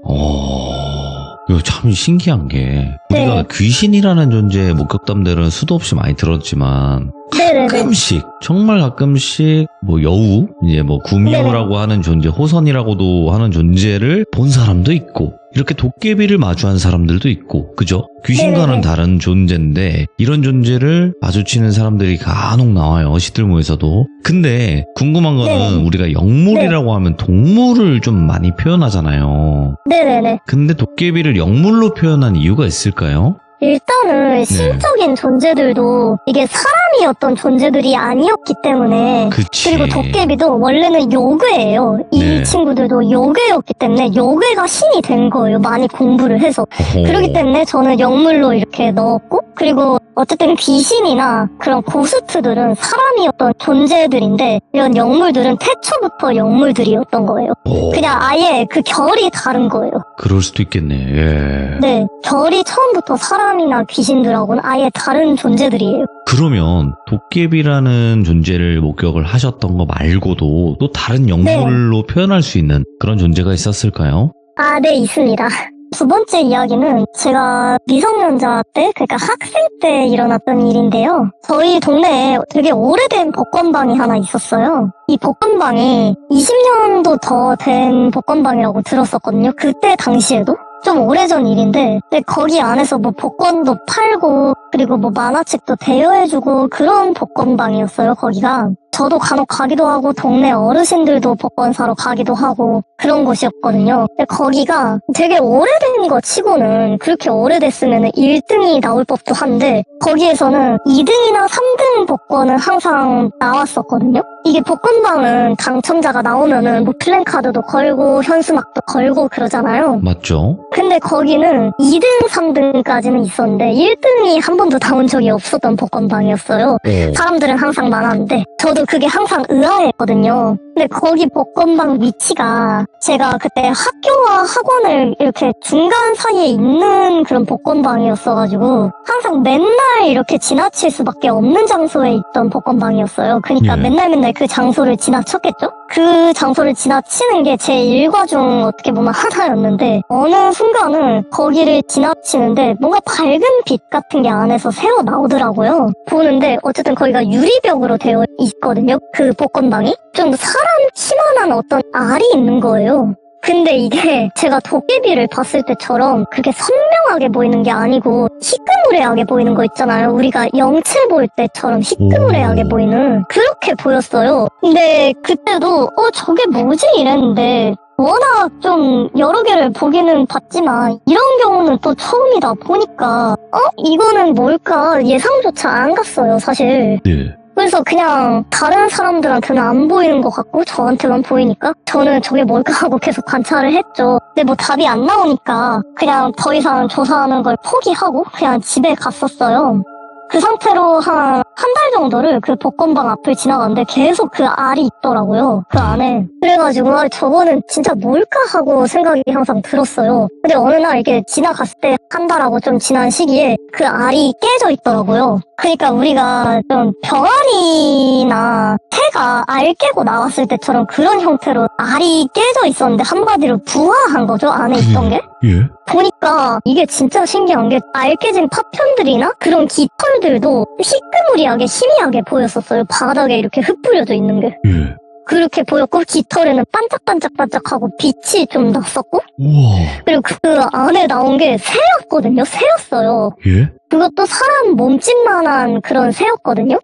이거 참 신기한 게 네. 우리가 귀신이라는 존재의 목격담들은 수도 없이 많이 들었지만 네네네. 가끔씩, 정말 가끔씩, 뭐, 여우, 이제 뭐, 구미호라고 하는 존재, 호선이라고도 하는 존재를 본 사람도 있고, 이렇게 도깨비를 마주한 사람들도 있고, 그죠? 귀신과는 네네네. 다른 존재인데, 이런 존재를 마주치는 사람들이 간혹 나와요, 시들모에서도. 근데, 궁금한 거는, 네네. 우리가 영물이라고 하면 동물을 좀 많이 표현하잖아요. 네네네. 근데 도깨비를 영물로 표현한 이유가 있을까요? 일단은 신적인 존재들도 이게 사람이었던 존재들이 아니었기 때문에 그치. 그리고 도깨비도 원래는 요괴예요. 이 네. 친구들도 요괴였기 때문에 요괴가 신이 된 거예요. 많이 공부를 해서. 어허. 그렇기 때문에 저는 영물로 이렇게 넣었고 그리고 어쨌든 귀신이나 그런 고스트들은 사람이었던 존재들인데 이런 영물들은 태초부터 영물들이었던 거예요. 그냥 아예 그 결이 다른 거예요. 그럴 수도 있겠네. 예. 네, 결이 처음부터 사람이나 귀신들하고는 아예 다른 존재들이에요. 그러면 도깨비라는 존재를 목격을 하셨던 거 말고도 또 다른 영물로 표현할 수 있는 그런 존재가 있었을까요? 아, 네, 있습니다. 두 번째 이야기는 제가 미성년자 때, 그러니까 학생 때 일어났던 일인데요. 저희 동네에 되게 오래된 복권방이 하나 있었어요. 이 복권방이 20년도 더 된 복권방이라고 들었었거든요. 그때 당시에도. 좀 오래전 일인데, 근데 거기 안에서 뭐 복권도 팔고, 그리고 뭐 만화책도 대여해주고 그런 복권방이었어요, 거기가. 저도 간혹 가기도 하고, 동네 어르신들도 복권 사러 가기도 하고, 그런 곳이었거든요. 근데 거기가 되게 오래된 거 치고는 그렇게 오래됐으면 1등이 나올 법도 한데, 거기에서는 2등이나 3등 복권은 항상 나왔었거든요. 이게 복권방은 당첨자가 나오면은 뭐 플랜카드도 걸고, 현수막도 걸고 그러잖아요. 맞죠? 근데 거기는 2등, 3등까지는 있었는데 1등이 한 번도 나온 적이 없었던 복권방이었어요. 사람들은 항상 많았는데 저도 그게 항상 의아했거든요. 근데 거기 복권방 위치가 제가 그때 학교와 학원을 이렇게 중간 사이에 있는 그런 복권방이었어가지고 항상 맨날 이렇게 지나칠 수밖에 없는 장소에 있던 복권방이었어요. 그러니까 예. 맨날 그 장소를 지나쳤겠죠? 그 장소를 지나치는 게 제 일과 중 어떻게 보면 하나였는데 어느 순간은 거기를 지나치는데 뭔가 밝은 빛 같은 게 안에서 새어 나오더라고요. 보는데 어쨌든 거기가 유리벽으로 되어 있거든요. 그 복권방이. 좀 사람 키만한 어떤 알이 있는 거예요. 근데 이게 제가 도깨비를 봤을 때처럼 그렇게 선명하게 보이는 게 아니고 희끄무레하게 보이는 거 있잖아요. 우리가 영체 볼 때처럼 희끄무레하게 보이는 그렇게 보였어요. 근데 그때도 저게 뭐지? 이랬는데 워낙 좀 여러 개를 보기는 봤지만 이런 경우는 또 처음이다 보니까 이거는 뭘까 예상조차 안 갔어요, 사실. 네. 그래서 그냥 다른 사람들한테는 안 보이는 것 같고 저한테만 보이니까 저는 저게 뭘까 하고 계속 관찰을 했죠. 근데 뭐 답이 안 나오니까 그냥 더 이상 조사하는 걸 포기하고 그냥 집에 갔었어요. 그 상태로 한 달 정도를 그 복권방 앞을 지나갔는데 계속 그 알이 있더라고요. 그 안에. 그래가지고 저거는 진짜 뭘까 하고 생각이 항상 들었어요. 근데 어느 날 이렇게 지나갔을 때 한 달하고 좀 지난 시기에 그 알이 깨져 있더라고요. 그러니까 우리가 좀 병아리나 새가 알 깨고 나왔을 때처럼 그런 형태로 알이 깨져 있었는데 한마디로 부화한 거죠, 안에 있던 게. 예. 보니까 이게 진짜 신기한 게 알 깨진 파편들이나 그런 깃털들도 희끄무리하게 희미하게 보였었어요. 바닥에 이렇게 흩뿌려져 있는 게. 예. 그렇게 보였고 깃털에는 반짝반짝반짝하고 빛이 좀 났었고 우와. 그리고 그 안에 나온 게 새였거든요. 새였어요. 예? 그것도 사람 몸집만한 그런 새였거든요.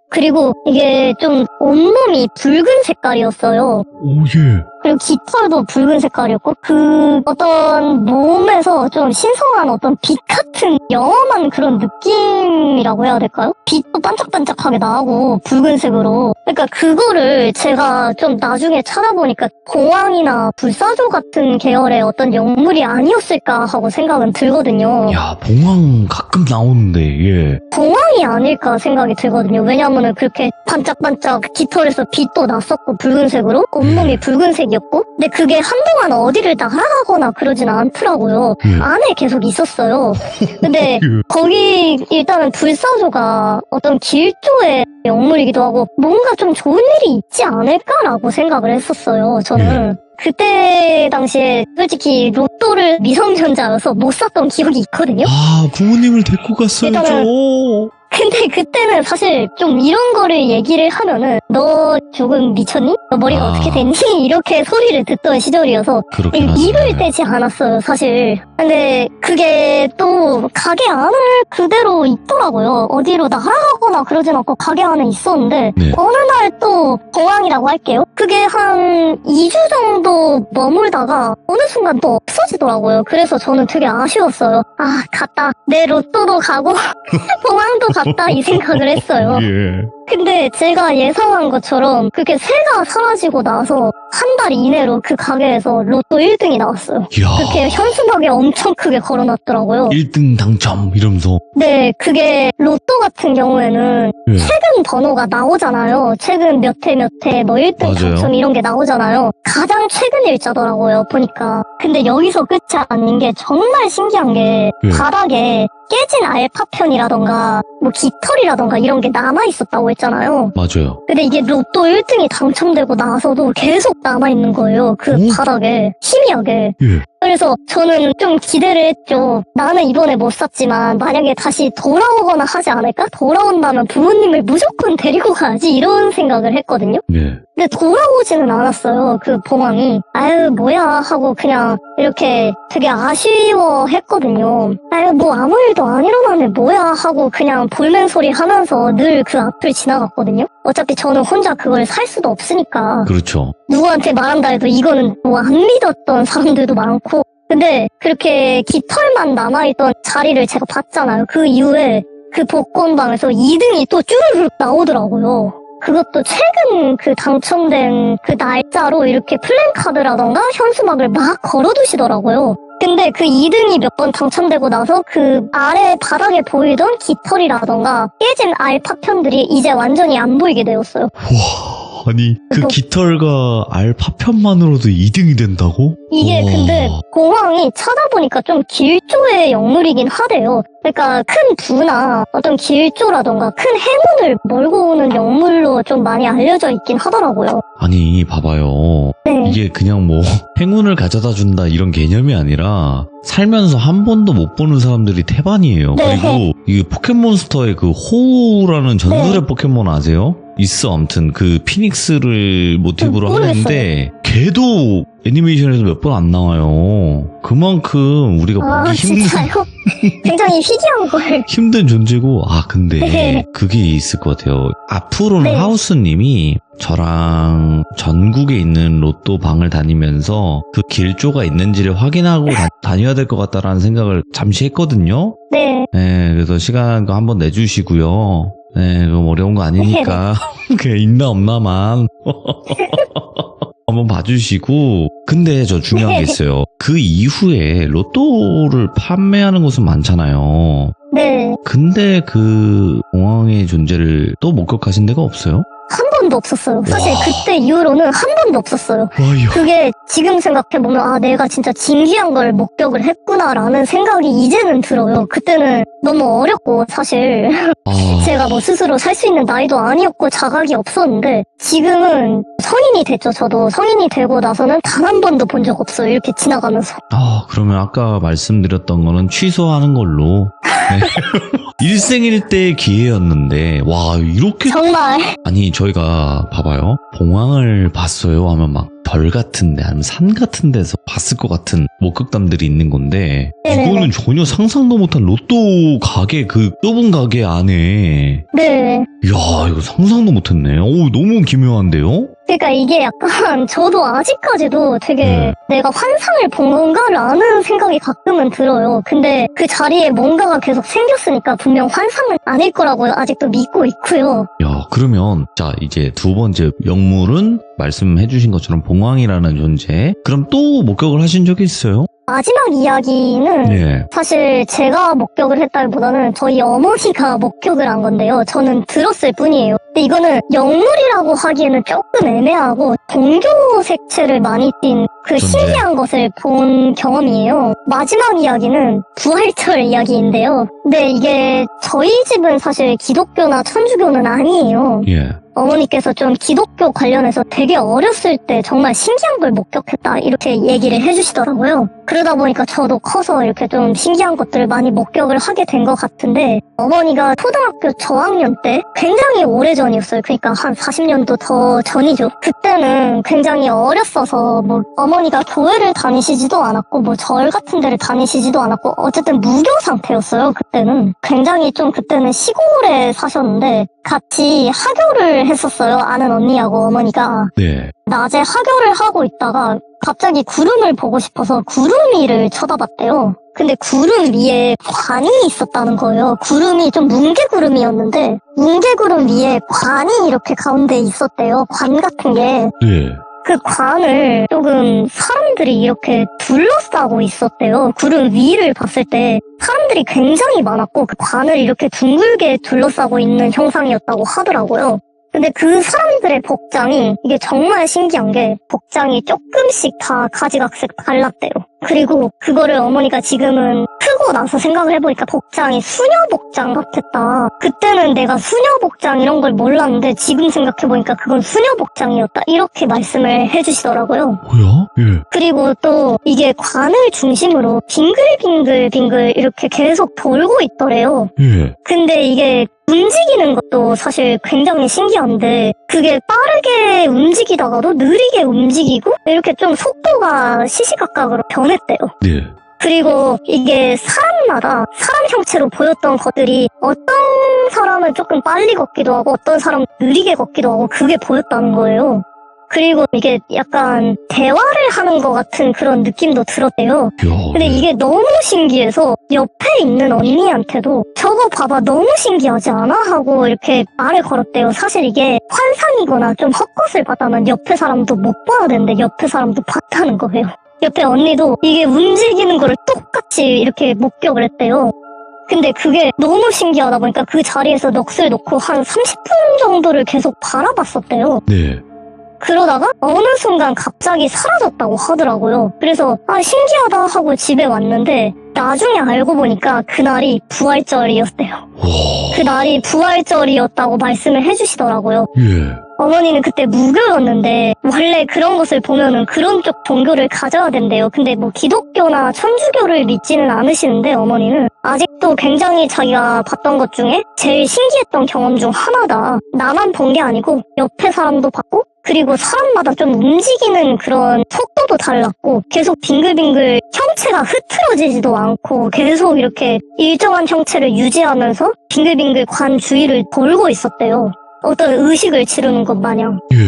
그리고 이게 좀 온몸이 붉은 색깔이었어요. 오, 예. 그리고 깃털도 붉은 색깔이었고 그 어떤 몸에서 좀 신성한 어떤 빛 같은 영험한 그런 느낌이라고 해야 될까요? 빛도 반짝반짝하게 나고 붉은색으로. 그러니까 그거를 제가 좀 나중에 찾아보니까 공황이나 불사조 같은 계열의 어떤 영물이 아니었을까 하고 생각은 들거든요. 야, 봉황 가끔 나오는데, 예. 공황이 아닐까 생각이 들거든요. 왜냐하면 그렇게 반짝반짝 깃털에서 빛도 났었고 붉은색으로 온몸이 붉은색이었고 근데 그게 한동안 어디를 날아가거나 그러진 않더라고요. 안에 계속 있었어요. 근데 거기 일단은 불사조가 어떤 길조의 영물이기도 하고 뭔가 좀 좋은 일이 있지 않을까라고 생각을 했었어요. 저는. 그때 당시에 솔직히 로또를 미성년자여서 못 샀던 기억이 있거든요. 아, 부모님을 데리고 갔어야죠. 근데 그때는 사실 좀 이런 거를 얘기를 하면은 너 조금 미쳤니? 너 머리가 어떻게 됐니? 이렇게 소리를 듣던 시절이어서 그렇긴 하네. 입을 떼지 않았어요, 사실. 근데 그게 또 가게 안을 그대로 있더라고요. 어디로 나가거나 그러진 않고 가게 안에 있었는데 네. 어느 날 또 공항이라고 할게요. 그게 한 2주 정도 머물다가 어느 순간 또 없어지더라고요. 그래서 저는 되게 아쉬웠어요. 아, 갔다. 내 로또도 가고 공항도 갔다 이 생각을 했어요. 예. 근데 제가 예상한 것처럼 그렇게 새가 사라지고 나서 한 달 이내로 그 가게에서 로또 1등이 나왔어요. 이야. 그렇게 현수막에 엄청 크게 걸어놨더라고요. 1등 당첨 이러면서. 네, 그게 로또 같은 경우에는 예. 최근 번호가 나오잖아요. 최근 몇 회 몇 회 뭐 1등 맞아요. 당첨 이런 게 나오잖아요. 가장 최근 일자더라고요, 보니까. 근데 여기서 끝이 아닌 게 정말 신기한 게 예. 바닥에 깨진 알파편이라던가 뭐 깃털이라던가 이런 게 남아있었다고 했잖아요. 맞아요. 근데 이게 로또 1등이 당첨되고 나서도 계속 남아있는 거예요. 그 오? 바닥에. 희미하게. 예. 그래서 저는 좀 기대를 했죠. 나는 이번에 못 샀지만 만약에 다시 돌아오거나 하지 않을까? 돌아온다면 부모님을 무조건 데리고 가야지 이런 생각을 했거든요. 네. 근데 돌아오지는 않았어요. 그 봉황이. 아유 뭐야 하고 그냥 이렇게 되게 아쉬워했거든요. 아유 뭐 아무 일도 안 일어나네 뭐야 하고 그냥 볼멘 소리 하면서 늘 그 앞을 지나갔거든요. 어차피 저는 혼자 그걸 살 수도 없으니까. 그렇죠. 누구한테 말한다 해도 이거는 뭐 안 믿었던 사람들도 많고. 근데 그렇게 깃털만 남아있던 자리를 제가 봤잖아요. 그 이후에 그 복권방에서 2등이 또 쭈르륵 나오더라고요. 그것도 최근 그 당첨된 그 날짜로 이렇게 플랜카드라던가 현수막을 막 걸어두시더라고요. 근데 그 2등이 몇 번 당첨되고 나서 그 아래 바닥에 보이던 깃털이라던가 깨진 알파편들이 이제 완전히 안 보이게 되었어요. 와, 아니 그 또- 깃털과 알파편만으로도 2등이 된다고? 이게 와. 근데 공황이 찾아보니까 좀 길조의 영물이긴 하대요. 그러니까 큰 부나 어떤 길조라던가 큰 행운을 몰고 오는 영물로 좀 많이 알려져 있긴 하더라고요. 아니 봐봐요. 네. 이게 그냥 뭐 행운을 가져다 준다 이런 개념이 아니라 살면서 한 번도 못 보는 사람들이 태반이에요. 네. 그리고 이 포켓몬스터의 그 호우라는 전설의 네. 포켓몬 아세요? 있어. 아무튼 그 피닉스를 모티브로 모르겠어요. 하는데 걔도 애니메이션에서 몇 번 안 나와요. 그만큼 우리가 아 보기 힘든 진짜요? 굉장히 희귀한 걸. 힘든 존재고, 근데 네. 그게 있을 것 같아요. 앞으로는 네. 하우스님이 저랑 전국에 있는 로또 방을 다니면서 그 길조가 있는지를 확인하고 다녀야 될 것 같다라는 생각을 잠시 했거든요. 네. 네, 그래서 시간 한번 내주시고요. 네, 그럼 어려운 거 아니니까 그냥 있나 없나만 한번 봐주시고. 근데 저 중요한 게 있어요. 그 이후에 로또를 판매하는 곳은 많잖아요. 네. 근데 그 공항의 존재를 또 목격하신 데가 없어요? 한 번도 없었어요. 사실 와. 그때 이후로는 한 번도 없었어요. 와요. 그게 지금 생각해보면 내가 진짜 진귀한 걸 목격을 했구나라는 생각이 이제는 들어요. 그때는 너무 어렸고 사실 제가 뭐 스스로 살 수 있는 나이도 아니었고 자각이 없었는데 지금은 성인이 됐죠. 저도 성인이 되고 나서는 단 한 번도 본 적 없어요. 이렇게 지나가면서. 그러면 아까 말씀드렸던 거는 취소하는 걸로. 네. 일생일대의 기회였는데, 와, 이렇게. 정말. 아니, 저희가 봐봐요. 봉황을 봤어요 하면 막 별 같은데, 아니면 산 같은 데서 봤을 것 같은 목격담들이 있는 건데, 네네네. 이거는 전혀 상상도 못한 로또 가게, 그 좁은 가게 안에, 네. 이야, 이거 상상도 못했네. 오, 너무 기묘한데요? 그러니까 이게 약간 저도 아직까지도 되게 네. 내가 환상을 본 건가라는 생각이 가끔은 들어요. 근데 그 자리에 뭔가가 계속 생겼으니까 분명 환상은 아닐 거라고 아직도 믿고 있고요. 야, 그러면, 자, 이제 두 번째 영물은 말씀해주신 것처럼 봉황이라는 존재. 그럼 또 목격을 하신 적이 있어요? 마지막 이야기는 네. 사실 제가 목격을 했다기보다는 저희 어머니가 목격을 한 건데요. 저는 들었을 뿐이에요. 근데 이거는 영물이라고 하기에는 조금 애매하고 동교 색채를 많이 띤 그 존재. 신기한 것을 본 경험이에요. 마지막 이야기는 부활절 이야기인데요. 근데 이게 저희 집은 사실 기독교나 천주교는 아니에요. 예. 어머니께서 좀 기독교 관련해서 되게 어렸을 때 정말 신기한 걸 목격했다 이렇게 얘기를 해주시더라고요. 그러다 보니까 저도 커서 이렇게 좀 신기한 것들을 많이 목격을 하게 된 것 같은데 어머니가 초등학교 저학년 때 굉장히 오래전이었어요. 그러니까 한 40년도 더 전이죠. 그때는 굉장히 어렸어서 뭐 어머니가 교회를 다니시지도 않았고 뭐 절 같은 데를 다니시지도 않았고 어쨌든 무교 상태였어요. 그때는 굉장히 좀 그때는 시골에 사셨는데 같이 하교를 했었어요. 아는 언니하고 어머니가. 네. 낮에 하교를 하고 있다가 갑자기 구름을 보고 싶어서 구름 위를 쳐다봤대요. 근데 구름 위에 관이 있었다는 거예요. 구름이 좀 뭉게구름이었는데 뭉게구름 위에 관이 이렇게 가운데 있었대요. 관 같은 게. 네. 그 관을 조금 사람들이 이렇게 둘러싸고 있었대요. 구름 위를 봤을 때 사람들이 굉장히 많았고 그 관을 이렇게 둥글게 둘러싸고 있는 형상이었다고 하더라고요. 근데 그 사람들의 복장이 이게 정말 신기한 게 복장이 조금씩 다 가지각색 달랐대요. 그리고 그거를 어머니가 지금은 크고 나서 생각을 해보니까 복장이 수녀 복장 같았다. 그때는 내가 수녀 복장 이런 걸 몰랐는데 지금 생각해보니까 그건 수녀 복장이었다. 이렇게 말씀을 해주시더라고요. 뭐야? 예. 그리고 또 이게 관을 중심으로 빙글빙글 이렇게 계속 돌고 있더래요. 예. 근데 이게 움직이는 것도 사실 굉장히 신기한데 그게 빠르게 움직이다가도 느리게 움직이고 이렇게 좀 속도가 시시각각으로 변했대요. 네. 그리고 이게 사람마다 사람 형체로 보였던 것들이 어떤 사람은 조금 빨리 걷기도 하고 어떤 사람은 느리게 걷기도 하고 그게 보였다는 거예요. 그리고 이게 약간 대화를 하는 것 같은 그런 느낌도 들었대요. 근데 이게 너무 신기해서 옆에 있는 언니한테도 저거 봐봐 너무 신기하지 않아? 하고 이렇게 말을 걸었대요. 사실 이게 환상이거나 좀 헛것을 봤다면 옆에 사람도 못 봐야 되는데 옆에 사람도 봤다는 거예요. 옆에 언니도 이게 움직이는 거를 똑같이 이렇게 목격을 했대요. 근데 그게 너무 신기하다 보니까 그 자리에서 넋을 놓고 한 30분 정도를 계속 바라봤었대요. 네. 그러다가 어느 순간 갑자기 사라졌다고 하더라고요. 그래서 신기하다 하고 집에 왔는데 나중에 알고 보니까 그날이 부활절이었대요. 그날이 부활절이었다고 말씀을 해주시더라고요. 예. 어머니는 그때 무교였는데 원래 그런 것을 보면은 그런 쪽 종교를 가져야 된대요. 근데 뭐 기독교나 천주교를 믿지는 않으시는데 어머니는 아직도 굉장히 자기가 봤던 것 중에 제일 신기했던 경험 중 하나다. 나만 본 게 아니고 옆에 사람도 봤고 그리고 사람마다 좀 움직이는 그런 속도도 달랐고 계속 빙글빙글 형체가 흐트러지지도 않고 계속 이렇게 일정한 형체를 유지하면서 빙글빙글 관 주위를 돌고 있었대요. 어떤 의식을 치르는 것 마냥. 예.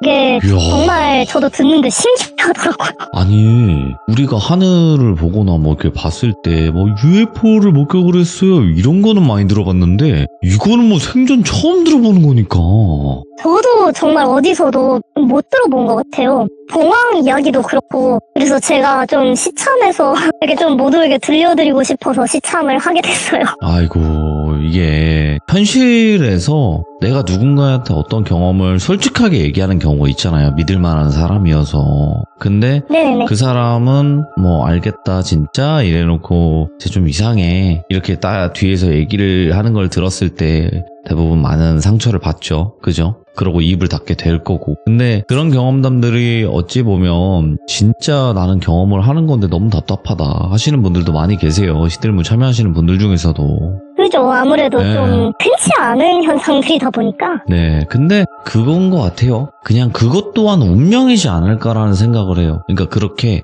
이게 이야. 정말 저도 듣는데 신기하더라고요. 아니, 우리가 하늘을 보거나 뭐 이렇게 봤을 때 뭐 UFO를 목격을 했어요. 이런 거는 많이 들어봤는데 이거는 뭐 생전 처음 들어보는 거니까. 저도 정말 어디서도 못 들어본 것 같아요. 봉황 이야기도 그렇고 그래서 제가 좀 시참해서 이렇게 좀 모두에게 들려드리고 싶어서 시참을 하게 됐어요. 아이고, 이게 현실에서 내가 누군가한테 어떤 경험을 솔직하게 얘기하는 경우가 있잖아요. 믿을 만한 사람이어서. 근데 네네. 그 사람은 뭐 알겠다 진짜 이래놓고 쟤 좀 이상해 이렇게 딱 뒤에서 얘기를 하는 걸 들었을 때 대부분 많은 상처를 받죠. 그죠? 그러고 입을 닫게 될 거고. 근데 그런 경험담들이 어찌 보면 진짜 나는 경험을 하는 건데 너무 답답하다 하시는 분들도 많이 계세요. 시들무 참여하시는 분들 중에서도. 그죠. 아무래도 네. 좀 흔치 않은 현상들이다 보니까. 네, 근데 그건 것 같아요. 그냥 그것 또한 운명이지 않을까라는 생각을 해요. 그러니까 그렇게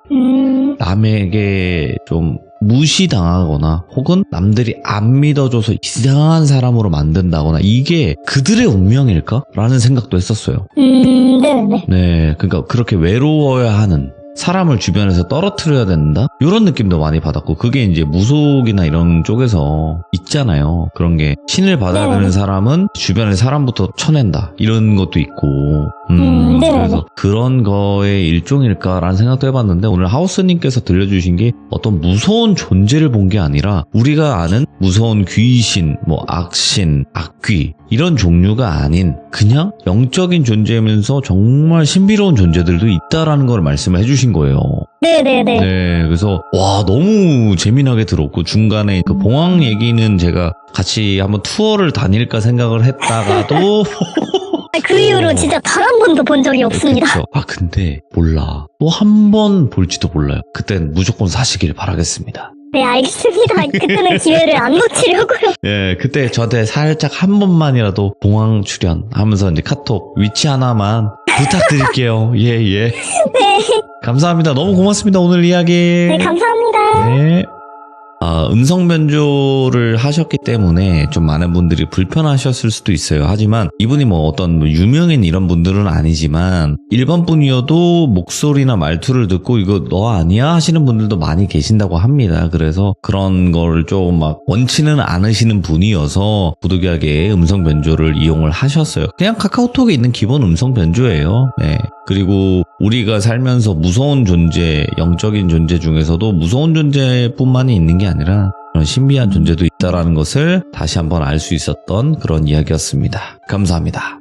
남에게 좀 무시당하거나 혹은 남들이 안 믿어줘서 이상한 사람으로 만든다거나 이게 그들의 운명일까? 라는 생각도 했었어요. 네네. 네, 그러니까 그렇게 외로워야 하는 사람을 주변에서 떨어뜨려야 된다? 이런 느낌도 많이 받았고 그게 이제 무속이나 이런 쪽에서 있잖아요. 그런 게 신을 받아들이는 네. 사람은 주변의 사람부터 쳐낸다 이런 것도 있고 네. 그래서 그런 거의 일종일까라는 생각도 해봤는데 오늘 하우스님께서 들려주신 게 어떤 무서운 존재를 본 게 아니라 우리가 아는 무서운 귀신, 뭐 악신, 악귀 이런 종류가 아닌 그냥 영적인 존재면서 정말 신비로운 존재들도 있다라는 걸 말씀을 해주신 하신 거예요. 네네네. 네, 그래서 와 너무 재미나게 들었고 중간에 그 봉황 얘기는 제가 같이 한번 투어를 다닐까 생각을 했다가도 그 이후로 진짜 단 한 번도 본 적이 없습니다. 그쵸. 아 근데 몰라 또 한 번 볼지도 몰라요. 그땐 무조건 사시길 바라겠습니다. 네, 알겠습니다. 그때는 기회를 안 놓치려고요. 예, 그때 저한테 살짝 한 번만이라도 봉황 출연하면서 이제 카톡 위치 하나만 부탁드릴게요. 예, 예. 네. 감사합니다. 너무 고맙습니다. 오늘 이야기. 네, 감사합니다. 네. 음성 변조를 하셨기 때문에 좀 많은 분들이 불편하셨을 수도 있어요. 하지만 이분이 뭐 어떤 뭐 유명인 이런 분들은 아니지만 일반 분이어도 목소리나 말투를 듣고 이거 너 아니야 하시는 분들도 많이 계신다고 합니다. 그래서 그런 걸 좀 막 원치는 않으시는 분이어서 부득이하게 음성 변조를 이용을 하셨어요. 그냥 카카오톡에 있는 기본 음성 변조예요. 네. 그리고 우리가 살면서 무서운 존재, 영적인 존재 중에서도 무서운 존재뿐만이 있는 게 아니라 그런 신비한 존재도 있다라는 것을 다시 한번 알 수 있었던 그런 이야기였습니다. 감사합니다.